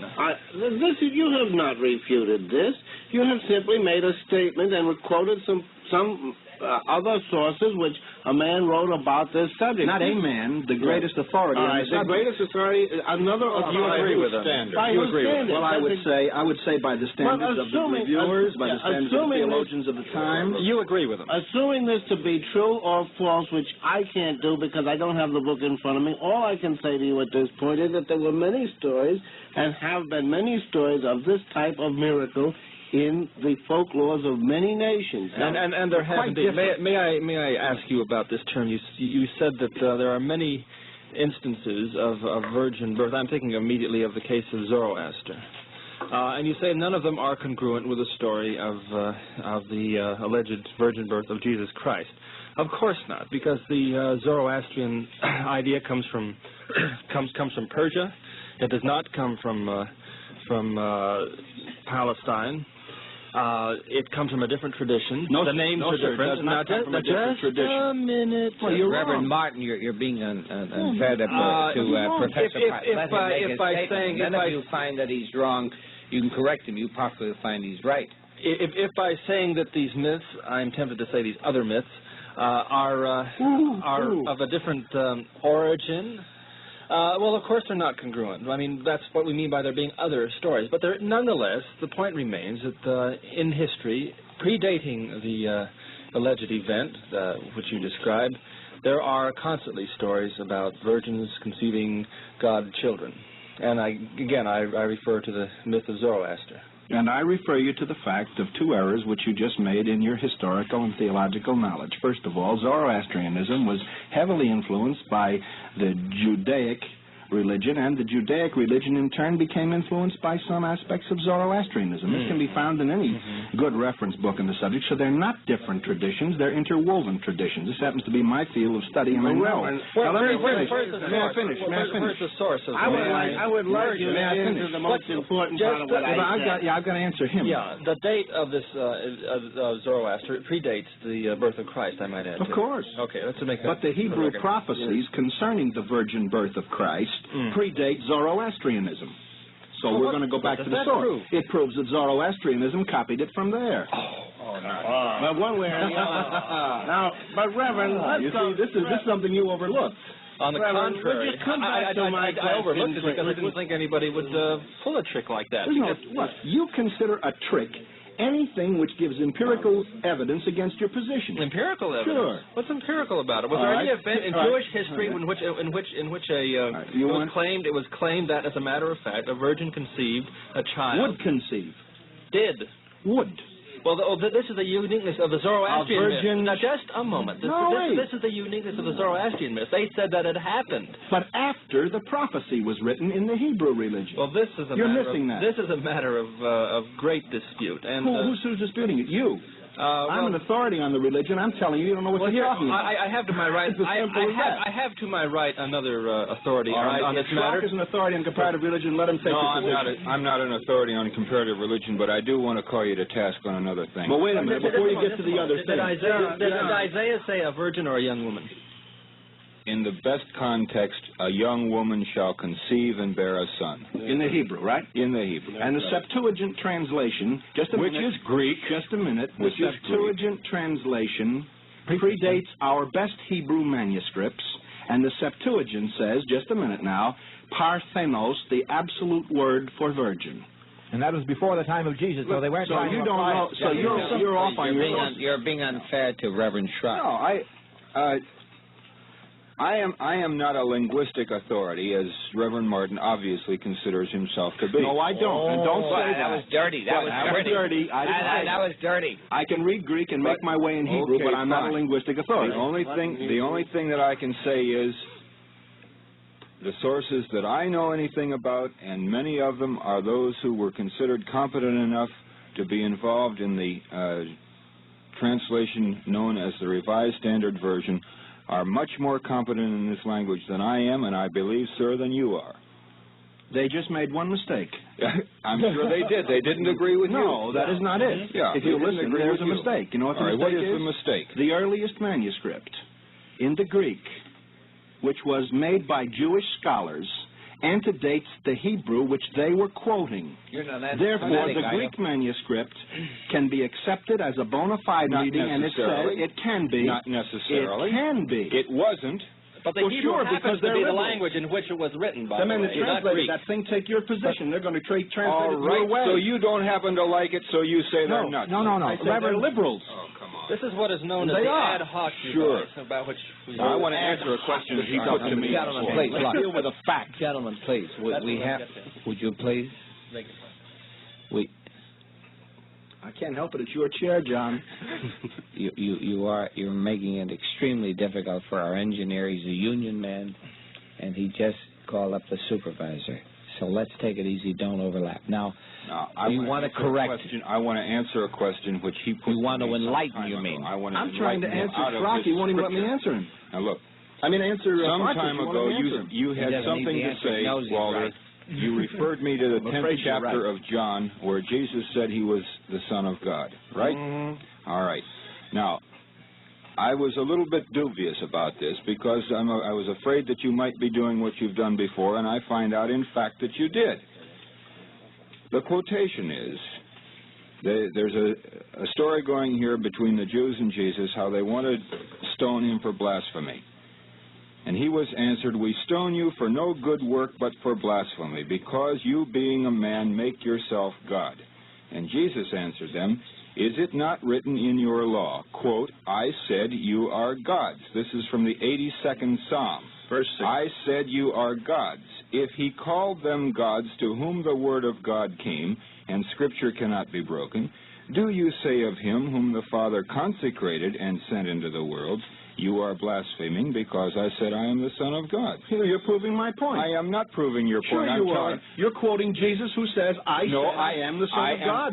You have not refuted this. You have simply made a statement and quoted some other sources which a man wrote about this subject. Not a man, the greatest authority on the subject. The greatest authority, another you agree with them. You agree with them. Well, I would say by the standards of the reviewers, by the standards of the theologians of the time. You agree with them. Assuming this to be true or false, which I can't do because I don't have the book in front of me, all I can say to you at this point is that there were many stories and have been many stories of this type of miracle in the folklores of many nations. And there have indeed. May I ask you about this term? You said that there are many instances of virgin birth. I'm thinking immediately of the case of Zoroaster. And you say none of them are congruent with the story of the alleged virgin birth of Jesus Christ. Of course not, because the Zoroastrian idea comes from Persia. It does not come from Palestine. It comes from a different tradition. The names are different. Now, just a minute. Well, Reverend Martin, you're being unfair to Professor If you find that he's wrong, you can correct him. You possibly find he's right. If by saying that these myths, I'm tempted to say these other myths, are of a different origin. Well, of course they're not congruent. I mean, that's what we mean by there being other stories. But nonetheless, the point remains that in history, predating the alleged event which you described, there are constantly stories about virgins conceiving God children. And I refer to the myth of Zoroaster. And I refer you to the fact of two errors which you just made in your historical and theological knowledge. First of all, Zoroastrianism was heavily influenced by the Judaic religion, and the Judaic religion in turn became influenced by some aspects of Zoroastrianism. This can be found in any good reference book on the subject, so they're not different traditions, they're interwoven traditions. This happens to be my field of study, and I know. Now, let me finish. May I finish? Where's the source of I would like you to answer the most important part of what I said. I've got to answer him. Yeah, the date of this Zoroaster predates the birth of Christ, I might add. Of course. Okay, let's make that. But the Hebrew prophecies concerning the virgin birth of Christ predate Zoroastrianism. So we're going to go back to the source. It proves that Zoroastrianism copied it from there. But one way or the other. Now, but Reverend, you see, this is something you overlooked. On the contrary, I overlooked it because I didn't think anybody would pull a trick like that. You consider a trick anything which gives empirical evidence against your position. Empirical evidence? Sure. What's empirical about it? Was there any event in Jewish history in which it was claimed that, as a matter of fact, a virgin conceived a child? Would conceive. Did. Would. Well, this is the uniqueness of the Zoroastrian myth. Now, just a moment. This is the uniqueness of the Zoroastrian myth. They said that it happened. But after the prophecy was written in the Hebrew religion. Well, this is a This is a matter of great dispute. And who's disputing it? You. I'm an authority on the religion. I'm telling you, you don't know what you're talking about. I have to my right. I have to my right another authority on this matter. Schrock is an authority on comparative religion. Let him take your position. I'm not an authority on comparative religion, but I do want to call you to task on another thing. But wait a minute, before you get to the other thing. Did Isaiah say a virgin or a young woman? In the best context, a young woman shall conceive and bear a son. In the Hebrew, right? In the Hebrew. And the Septuagint translation, which is Greek. Just a minute. The Septuagint translation predates our best Hebrew manuscripts, and the Septuagint says, just a minute now, parthenos, the absolute word for virgin. And that was before the time of Jesus, so they weren't trying to apply it. So you're off on your... You're being unfair to Reverend Schrock. No, I am not a linguistic authority, as Reverend Martin obviously considers himself to be. No, I don't. And don't say that. That was dirty. That was dirty. That was dirty. I can read Greek and make my way in Hebrew, but I'm not a linguistic authority. The only thing that I can say is the sources that I know anything about, and many of them are those who were considered competent enough to be involved in the translation known as the Revised Standard Version, are much more competent in this language than I am, and I believe, sir, than you are. They just made one mistake. I'm sure they did. They didn't agree with you. No, that is not it. Yeah, if you listen, there's a mistake. You know what the mistake is? What is the mistake? The earliest manuscript in the Greek, which was made by Jewish scholars, antedates the Hebrew which they were quoting. Therefore, the Greek manuscript can be accepted as a bona fide reading, and it says it can be. Not necessarily. It can be. It wasn't. But the Hebrew happens to be the language in which it was written, by the way. The translated that thing, take your position. They're going to translate it your way. So you don't happen to like it, so you say they're nuts. No. I say they're liberals. Oh, come on. This is what is known as the ad hoc device, about which we I want to answer a question that he put to me. Gentlemen, please. Deal with a fact. Gentlemen, please. Would you please? I can't help it. It's your chair, John. You're making it extremely difficult for our engineer. He's a union man, and he just called up the supervisor. So let's take it easy. Don't overlap. Now, you want to correct. I want to answer a question which he put. You want to enlighten, you mean? I'm trying to answer Schrock. He won't even let me answer him. Now look. Answer. Some time ago, you had something to say, Walter. You referred me to the 10th chapter of John, where Jesus said he was the Son of God, right? Mm-hmm. All right. Now, I was a little bit dubious about this because I was afraid that you might be doing what you've done before, and I find out, in fact, that you did. The quotation is, there's a story going here between the Jews and Jesus, how they wanted to stone him for blasphemy. And he was answered, we stone you for no good work but for blasphemy, because you, being a man, make yourself God. And Jesus answered them, is it not written in your law, quote, I said you are gods. This is from the 82nd Psalm. Verse 6. I said you are gods. If he called them gods to whom the word of God came, and Scripture cannot be broken, do you say of him whom the Father consecrated and sent into the world, you are blaspheming because I said I am the Son of God. Here, you're proving my point. I am not proving your point. Sure you are. You're quoting Jesus who says, I am the Son of God.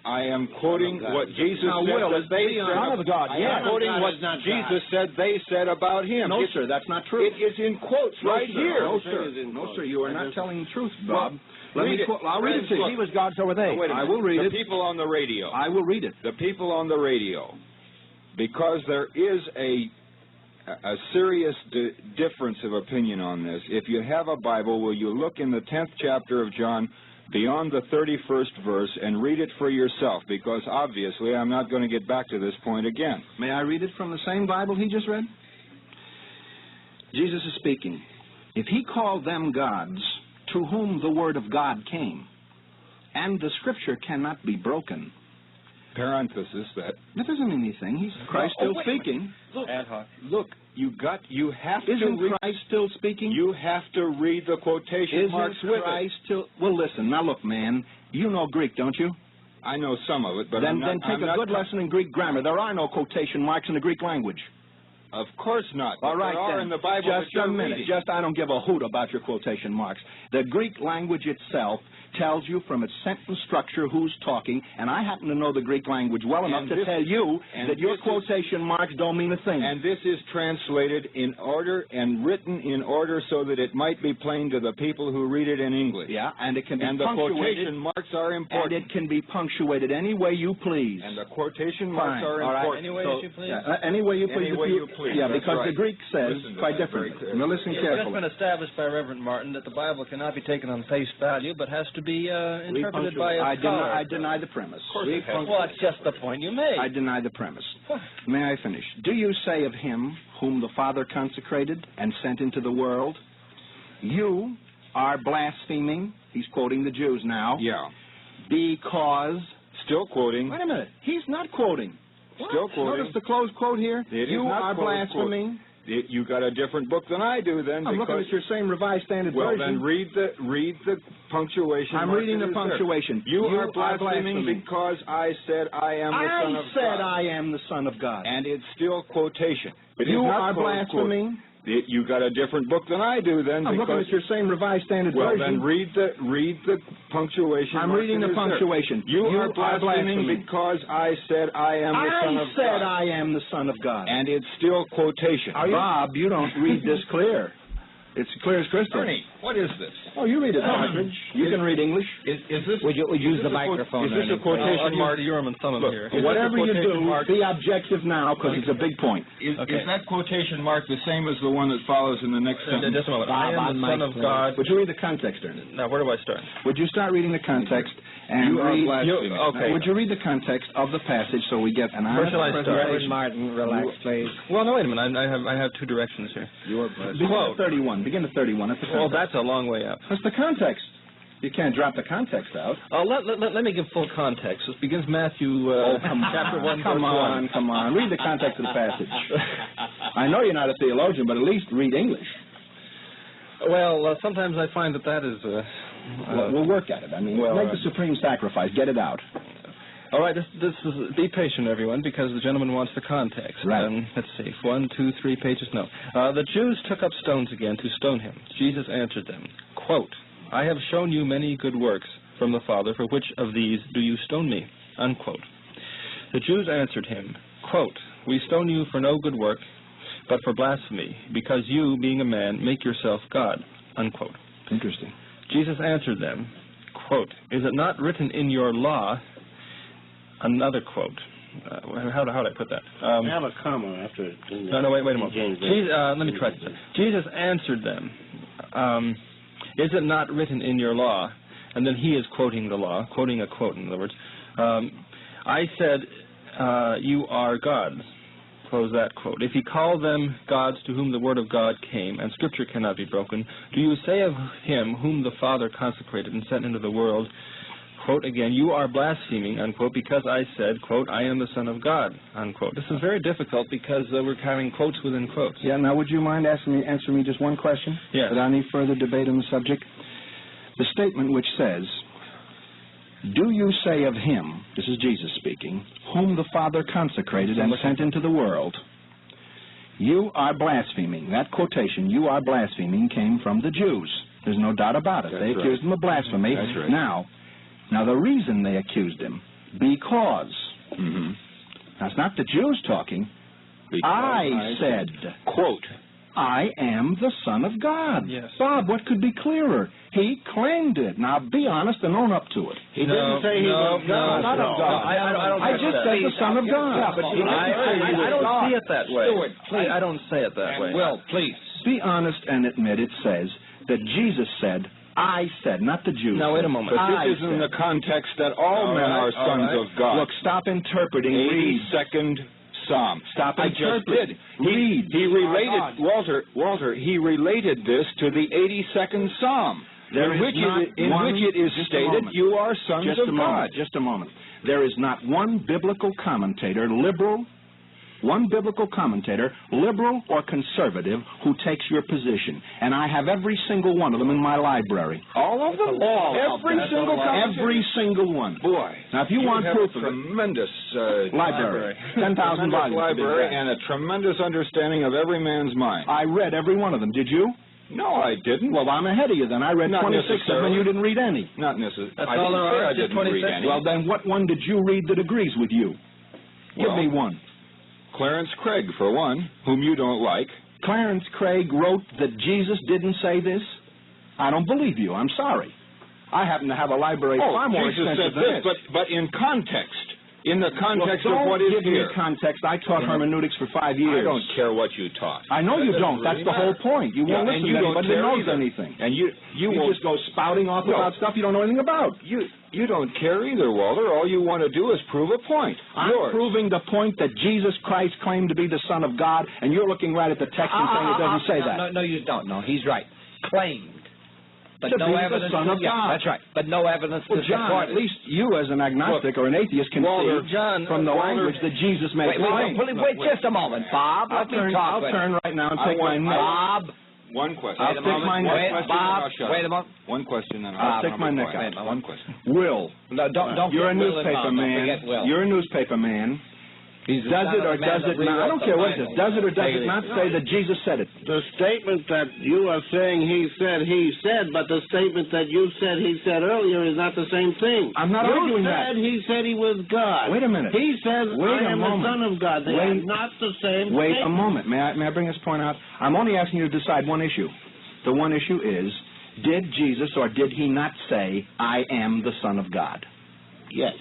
I am quoting what Jesus said that they said. Son of God, I am quoting what Jesus said they said about him. No, sir, that's not true. It is in quotes right here. No, sir. No, sir, you are not telling the truth, Bob. I'll read it to you. He was God, so were they. I will read it. The people on the radio. I will read it. The people on the radio. Because there is a serious difference of opinion on this. If you have a Bible, will you look in the 10th chapter of John beyond the 31st verse and read it for yourself? Because obviously I'm not going to get back to this point again. May I read it from the same Bible he just read? Jesus is speaking. If he called them gods to whom the word of God came, and the Scripture cannot be broken. Parenthesis that doesn't mean anything. He's Christ still speaking. Look, look, you have to read. Isn't Christ still speaking? You have to read the quotation marks with Christ still? Well, listen. Now, look, man. You know Greek, don't you? I know some of it, but then take a good lesson in Greek grammar. There are no quotation marks in the Greek language. Of course not. All right, there are in the Bible. Just a minute. I don't give a hoot about your quotation marks. The Greek language itself tells you from its sentence structure who's talking, and I happen to know the Greek language well enough to tell you that your quotation marks don't mean a thing. And this is translated in order and written in order so that it might be plain to the people who read it in English. Yeah, and it can be punctuated. And the quotation marks are important. And it can be punctuated any way you please. And the quotation marks are important. All right, any way you please. Any way you please. Any way you please. Yeah, because the Greek says quite different. Now listen carefully. It's just been established by Reverend Martin that the Bible cannot be taken on face value, but has to be interpreted by a scholar. I deny the premise. Well, that's just the point you made. I deny the premise. May I finish? Do you say of him whom the Father consecrated and sent into the world, you are blaspheming? He's quoting the Jews now. Yeah. Because... Still quoting. Wait a minute. He's not quoting. Still quoting. Notice the closed quote here. It you are blaspheming You got a different book than I do, then. I'm looking at your same Revised Standard Version. Version. Well, then read the punctuation. I'm reading the punctuation. You are blaspheming because I said I am the Son of God. I said I am the Son of God. And it's still quotation. You are blaspheming. You got a different book than I do, then. I'm looking at your same Revised Standard Version. Well, then read the punctuation. I'm reading the punctuation. You are blaspheming because I said I am the Son of God. I said I am the Son of God. And it's still quotation. Bob, you don't read this clear. It's clear as crystal. Ernie, what is this? Oh, you read it, Partridge. You can read English. Is this? Would you use the microphone? Is this a quotation? Marty, you're on some of here. Whatever you do, be objective now, because it's a big point. Is that quotation mark the same as the one that follows in the next sentence? Just a moment. I am the Son of God. Would you read the context, Ernie? Now, where do I start? Would you start reading the context and read? Okay. Would you read the context of the passage so we get an Where shall I start? Reverend Martin, relax, please. Well, no, wait a minute. I have two directions here. Begin at 31. Begin at 31. That's the context. Well, that's a long way up. That's the context. You can't drop the context out. Let me give full context. This begins Matthew chapter 1, Come on. Read the context of the passage. I know you're not a theologian, but at least read English. Well, sometimes I find that is... we'll work at it. I mean, make the supreme sacrifice. Get it out. All right, this is... Be patient, everyone, because the gentleman wants the context. Right. Let's see. 1, 2, 3 pages. No. The Jews took up stones again to stone him. Jesus answered them, quote, I have shown you many good works from the Father. For which of these do you stone me? Unquote. The Jews answered him, quote, we stone you for no good work, but for blasphemy, because you, being a man, make yourself God. Unquote. Interesting. Jesus answered them, quote, is it not written in your law, another quote, how did I put that? Have a comma after. No, wait a moment. Let me try this. Jesus answered them, is it not written in your law? And then he is quoting the law, quoting a quote, in other words. I said, you are gods. Close that quote. If he called them gods to whom the word of God came, and Scripture cannot be broken, do you say of him whom the Father consecrated and sent into the world, quote again, you are blaspheming, unquote, because I said, quote, I am the Son of God, unquote. This is very difficult because we're having quotes within quotes. Yeah, now would you mind answering me just one question? Yes. Without any further debate on the subject? The statement which says, do you say of him, this is Jesus speaking, whom the Father consecrated and sent into the world, you are blaspheming. That quotation, you are blaspheming, came from the Jews. There's no doubt about it. They accused him of blasphemy. That's right. Now the reason they accused him, because, that's not the Jews talking, I said, quote, I am the Son of God. Yes. Bob, what could be clearer? He claimed it. Now be honest and own up to it. He didn't say he was God. Son of God. I just said the Son of God. Yeah, but I don't see it that way. Please. I don't say it that way. Will, please. Be honest and admit it says that Jesus said, I said, not the Jews. Now, wait a moment. But this is in the context that all men are sons of God. Look, stop interpreting. Read. 82nd Psalm. Stop I just did. Read. He related, Walter, he related this to the 82nd Psalm, in which it is stated, you are sons of God. Just a moment. There is not one biblical commentator, liberal or conservative, who takes your position. And I have every single one of them in my library. All of them? Every single one. Boy. Now, if you want proof of it, tremendous library. 10,000 volumes. Library and a tremendous understanding of every man's mind. I read every one of them. Did you? No, I didn't. Well, I'm ahead of you then. I read 26 of them and you didn't read any. Not necessarily. That's all there are. I didn't read any. Well, then what one did you read that agrees with you? Give me one. Clarence Craig, for one, whom you don't like. Clarence Craig wrote that Jesus didn't say this? I don't believe you. I'm sorry. I happen to have a library far more extensive than this. But in context, in the context of what is here. Don't give me context. I taught hermeneutics for 5 years. I don't care what you taught. I know you don't. That's the whole point. You won't listen to anybody that knows anything. And you just go spouting off about stuff you don't know anything about. You don't care either, Walter. All you want to do is prove a point. I'm proving the point that Jesus Christ claimed to be the Son of God, and you're looking right at the text and saying it doesn't say that. No, you don't. No, he's right. Claimed. but to no be evidence. the Son of God. That's right, but no evidence Well, to John, support at least you as an agnostic or an atheist can Walter, see John, from the language that Jesus made plain. Wait just a moment, Bob. I'll turn right now and take my neck. Bob. One question. I'll take my neck. Bob, wait a moment. One question, and I'll take my neck out. One question. Will. No, don't. You're a Will newspaper involved. man. Don't forget Will. You're a newspaper man. He's the Does son it or of the man does that it not? I don't care what it rewrote is. Does it or does it Bible. not say that Jesus said it? The statement that you are saying he said, but the statement that you said he said earlier is not the same thing. I'm not arguing that. He said he was God. Wait a minute. He says, Wait I a am moment. the Son of God. They are not the same Wait thing. a moment. May I bring this point out? I'm only asking you to decide one issue. The one issue is, did Jesus or did he not say, I am the Son of God? Yes.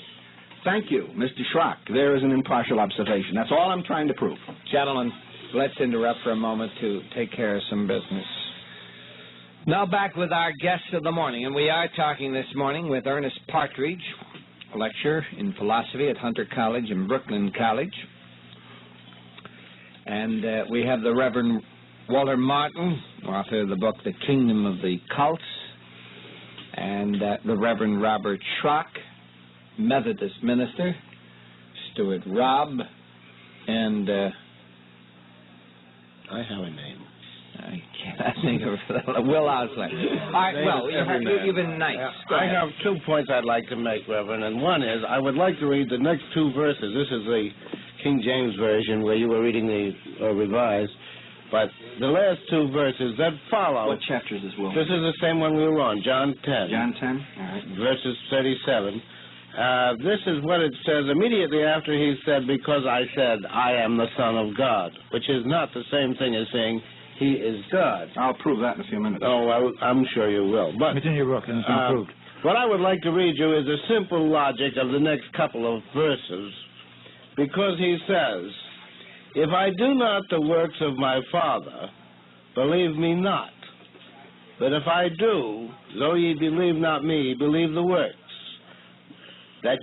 Thank you, Mr. Schrock. There is an impartial observation. That's all I'm trying to prove. Gentlemen, let's interrupt for a moment to take care of some business. Now back with our guests of the morning, and we are talking this morning with Ernest Partridge, a lecturer in philosophy at Hunter College and Brooklyn College. And we have the Reverend Walter Martin, author of the book The Kingdom of the Cults, and the Reverend Robert Schrock, Methodist minister, Stuart Robb, and I have a name. I can't think of Will Osler. All right, well, you've been nice. I have 2 points I'd like to make, Reverend, and one is I would like to read the next 2 verses. This is the King James Version where you were reading the revised, but the last 2 verses that follow. What chapter is this, Will? This is the same one we were on, John 10. John 10? All right. Verses 37. This is what it says immediately after he said, because I said, I am the Son of God, which is not the same thing as saying he is God. I'll prove that in a few minutes. Oh, I'm sure you will. But It's in your book, and it's been proved. what I would like to read you is the simple logic of the next couple of verses, because he says, if I do not the works of my Father, believe me not. But if I do, though ye believe not me, believe the works. That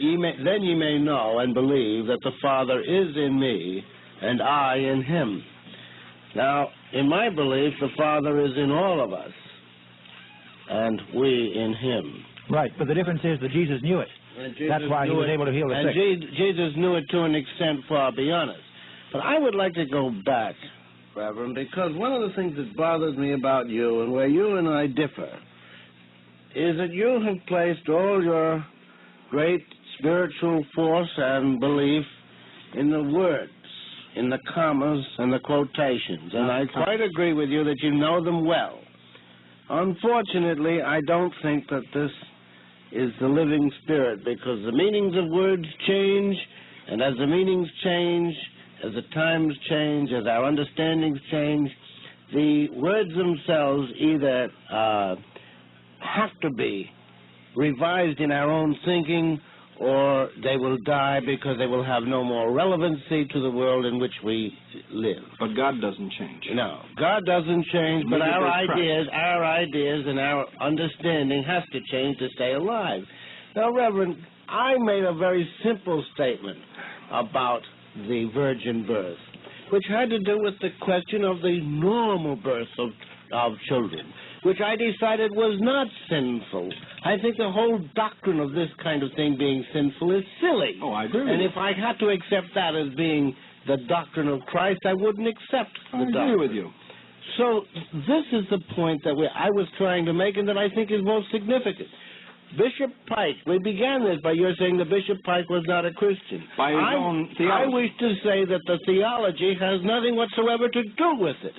then ye may know and believe that the Father is in me, and I in him. Now, in my belief, the Father is in all of us, and we in him. Right, but the difference is that Jesus knew it. That's why he was able to heal the sick. And Jesus knew it to an extent far beyond us. But I would like to go back, Reverend, because one of the things that bothers me about you, and where you and I differ, is that you have placed all your great spiritual force and belief in the words, in the commas and the quotations. And I quite agree with you that you know them well. Unfortunately, I don't think that this is the living spirit, because the meanings of words change, and as the meanings change, as the times change, as our understandings change, the words themselves either have to be revised in our own thinking, or they will die because they will have no more relevancy to the world in which we live. But God doesn't change. No, God doesn't change, but our ideas and our understanding has to change to stay alive. Now, Reverend, I made a very simple statement about the virgin birth, which had to do with the question of the normal birth of children, which I decided was not sinful. I think the whole doctrine of this kind of thing being sinful is silly. Oh, I agree with And you. if I had to accept that as being the doctrine of Christ, I wouldn't accept the doctrine. I agree with you. So this is the point that I was trying to make and that I think is most significant. Bishop Pike, we began this by your saying that Bishop Pike was not a Christian. By his own theology. I wish to say that the theology has nothing whatsoever to do with it.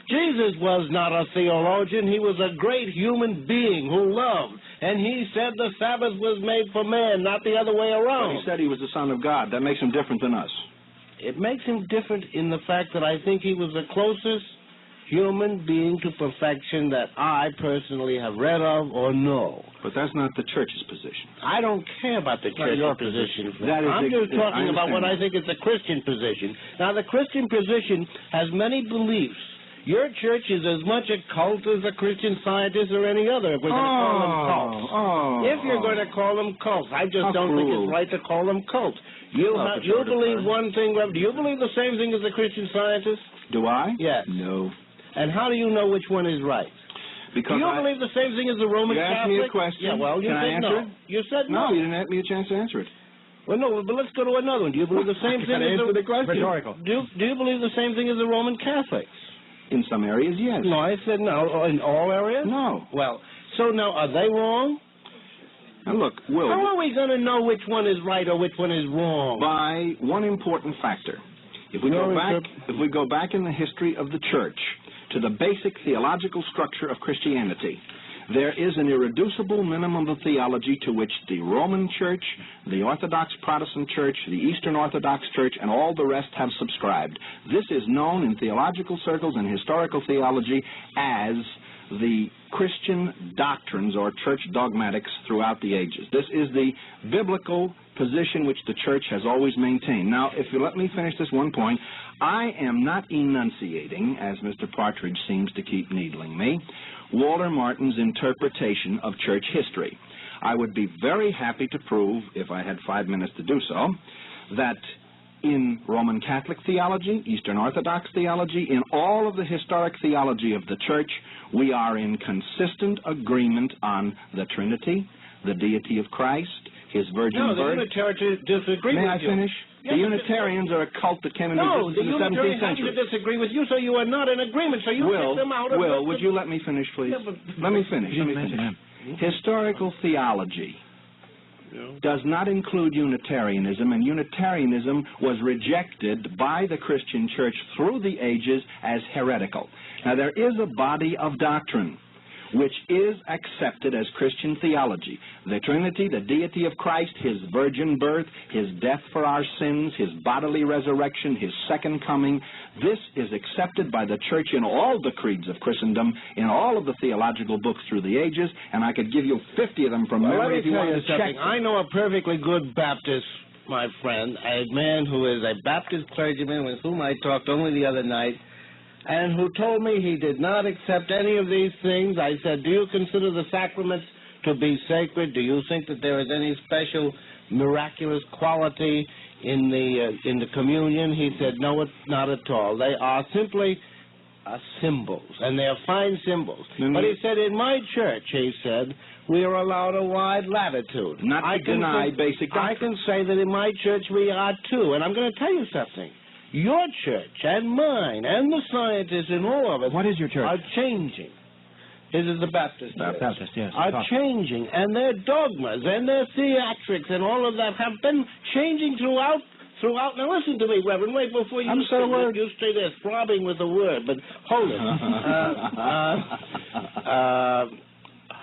Jesus was not a theologian. He was a great human being who loved. And he said the Sabbath was made for man, not the other way around. But he said he was the Son of God. That makes him different than us. It makes him different in the fact that I think he was the closest human being to perfection that I personally have read of or know. But that's not the church's position. I don't care about the church's your position. That is I'm just talking about what I understand. think is the Christian position. Now, the Christian position has many beliefs. Your church is as much a cult as a Christian Scientist or any other, if we're going to call them cults. If you're going to call them cults, I just don't think it's right to call them cults. You believe one thing, Reverend. Do you believe the same thing as the Christian Scientist? Do I? Yes. No. And how do you know which one is right? Because Do you believe the same thing as the Roman You asked Catholic? me a question. Yeah, well, you Can I said answer no. it? You said no. No, you didn't have me a chance to answer it. Well, no, but let's go to another one. Do you believe the same thing as Answer the question. Rhetorical. Do you believe the same thing as the Roman Catholics? In some areas, yes. No, I said no. In all areas? No. Well, so now, are they wrong? Now look, Will, How are we going to know which one is right or which one is wrong? by one important factor. If we go back in the history of the church to the basic theological structure of Christianity, there is an irreducible minimum of theology to which the Roman Church, the Orthodox Protestant Church, the Eastern Orthodox Church, and all the rest have subscribed. This is known in theological circles and historical theology as the Christian doctrines or church dogmatics throughout the ages. This is the biblical position which the church has always maintained. Now, if you let me finish this one point, I am not enunciating, as Mr. Partridge seems to keep needling me, Walter Martin's interpretation of church history. I would be very happy to prove, if I had 5 minutes to do so, that in Roman Catholic theology, Eastern Orthodox theology, in all of the historic theology of the church, we are in consistent agreement on the Trinity, the deity of Christ, his virgin birth. No, the Unitarians disagree with you. May I finish? Yes, the Unitarians are a cult that came into No, existence the in the 17th Unitarians century. happen to disagree with you, so you are not in agreement, so you kick them out of Will, would you let me finish, please? Yeah, but- Let me finish. Historical theology does not include Unitarianism, and Unitarianism was rejected by the Christian church through the ages as heretical. Now, there is a body of doctrine which is accepted as Christian theology. The Trinity, the deity of Christ, his virgin birth, his death for our sins, his bodily resurrection, his second coming. This is accepted by the church in all the creeds of Christendom, in all of the theological books through the ages, and I could give you 50 of them from memory if you want to check. I know a perfectly good Baptist, my friend, a man who is a Baptist clergyman with whom I talked only the other night, and who told me he did not accept any of these things. I said, do you consider the sacraments to be sacred? Do you think that there is any special miraculous quality in the communion? He said, no, it's not at all. They are simply symbols, and they are fine symbols. Mm-hmm. But he said, in my church, he said, we are allowed a wide latitude. Not to deny basic doctrine. I can say that in my church we are too, and I'm going to tell you something. Your church and mine and the scientists and all of it. What is your church? Are changing. This is the Baptist church. Baptist, yes. Are changing, and their dogmas and their theatrics and all of that have been changing throughout. Now listen to me, Reverend. Wait before you say a word. You stay there throbbing with the word, but hold it.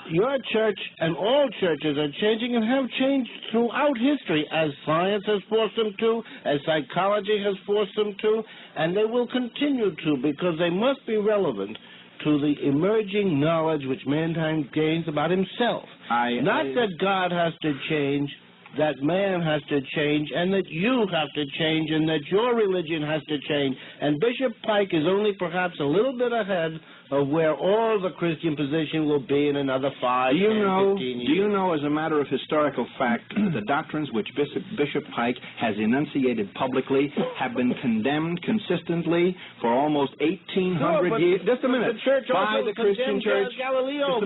Your church and all churches are changing and have changed throughout history, as science has forced them to, as psychology has forced them to, and they will continue to, because they must be relevant to the emerging knowledge which mankind gains about himself. Not that God has to change, that man has to change, and that you have to change, and that your religion has to change. And Bishop Pike is only perhaps a little bit ahead of where all the Christian position will be in another 5, 10, 15 years. Do you know, as a matter of historical fact, the doctrines which Bishop Pike has enunciated publicly have been condemned consistently for almost 1,800 years? Just a minute. The church by also the Christian church. Galileo,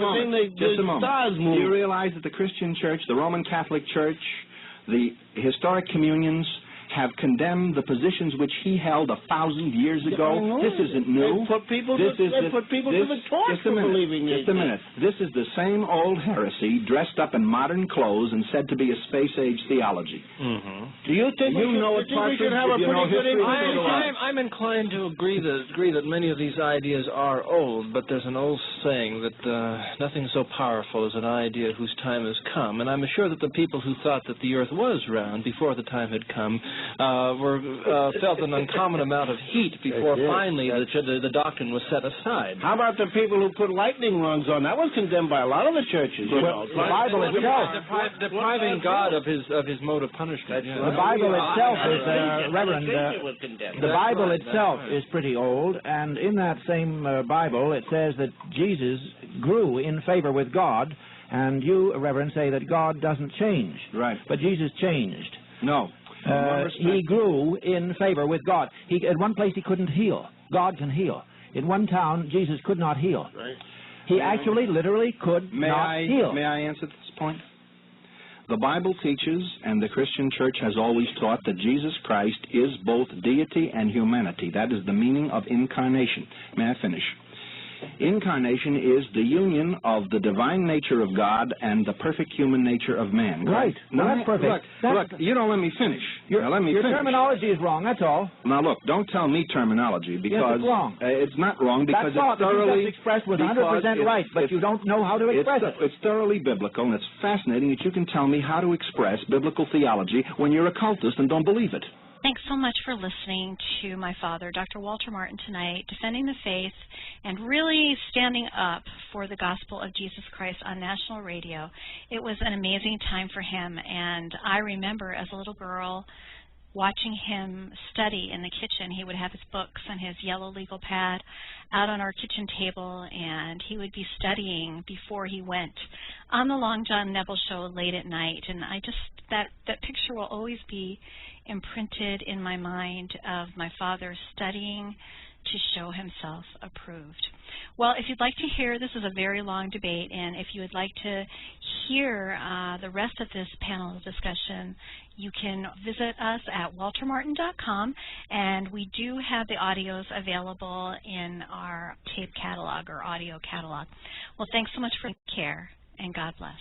Just a moment. Do you realize that the Christian church, the Roman Catholic Church, the historic communions have condemned the positions which he held 1,000 years ago. This isn't new. They put people to the torch for believing this. Just a minute. This is the same old heresy dressed up in modern clothes and said to be a space-age theology. Do you think we should have a pretty good information? I'm inclined to agree that many of these ideas are old, but there's an old saying that nothing so powerful as an idea whose time has come, and I'm sure that the people who thought that the earth was round before the time had come felt an uncommon amount of heat before finally the doctrine was set aside. How about the people who put lightning rods on? That was condemned by a lot of the churches. Well, the Bible itself, depriving God of his mode of punishment. The Bible itself is, Reverend, the Bible itself is pretty old, and in that same Bible it says that Jesus grew in favor with God, and you, Reverend, say that God doesn't change. Right. But Jesus changed. No. He grew in favor with God. At one place he couldn't heal. God can heal. In one town, Jesus could not heal. Right. He actually, literally could not heal. May I answer this point? The Bible teaches, and the Christian church has always taught, that Jesus Christ is both deity and humanity. That is the meaning of incarnation. May I finish? Incarnation is the union of the divine nature of God and the perfect human nature of man. Right. Now, that's perfect. Look, you don't let me finish. Your terminology is wrong, that's all. Now, look, don't tell me terminology, because yes, it's wrong. It's not wrong, because that's it's thoroughly... That you just expressed was 100% right, but you don't know how to express it. It's thoroughly biblical, and it's fascinating that you can tell me how to express biblical theology when you're a cultist and don't believe it. Thanks so much for listening to my father, Dr. Walter Martin, tonight, defending the faith and really standing up for the gospel of Jesus Christ on national radio. It was an amazing time for him, and I remember as a little girl watching him study in the kitchen. He would have his books and his yellow legal pad out on our kitchen table, and he would be studying before he went on the Long John Neville show late at night. And I just, that picture will always be imprinted in my mind of my father studying to show himself approved. Well, if you'd like to hear, this is a very long debate, and if you would like to hear the rest of this panel discussion, you can visit us at waltermartin.com, and we do have the audios available in our tape catalog or audio catalog. Well, thanks so much for your care, and God bless.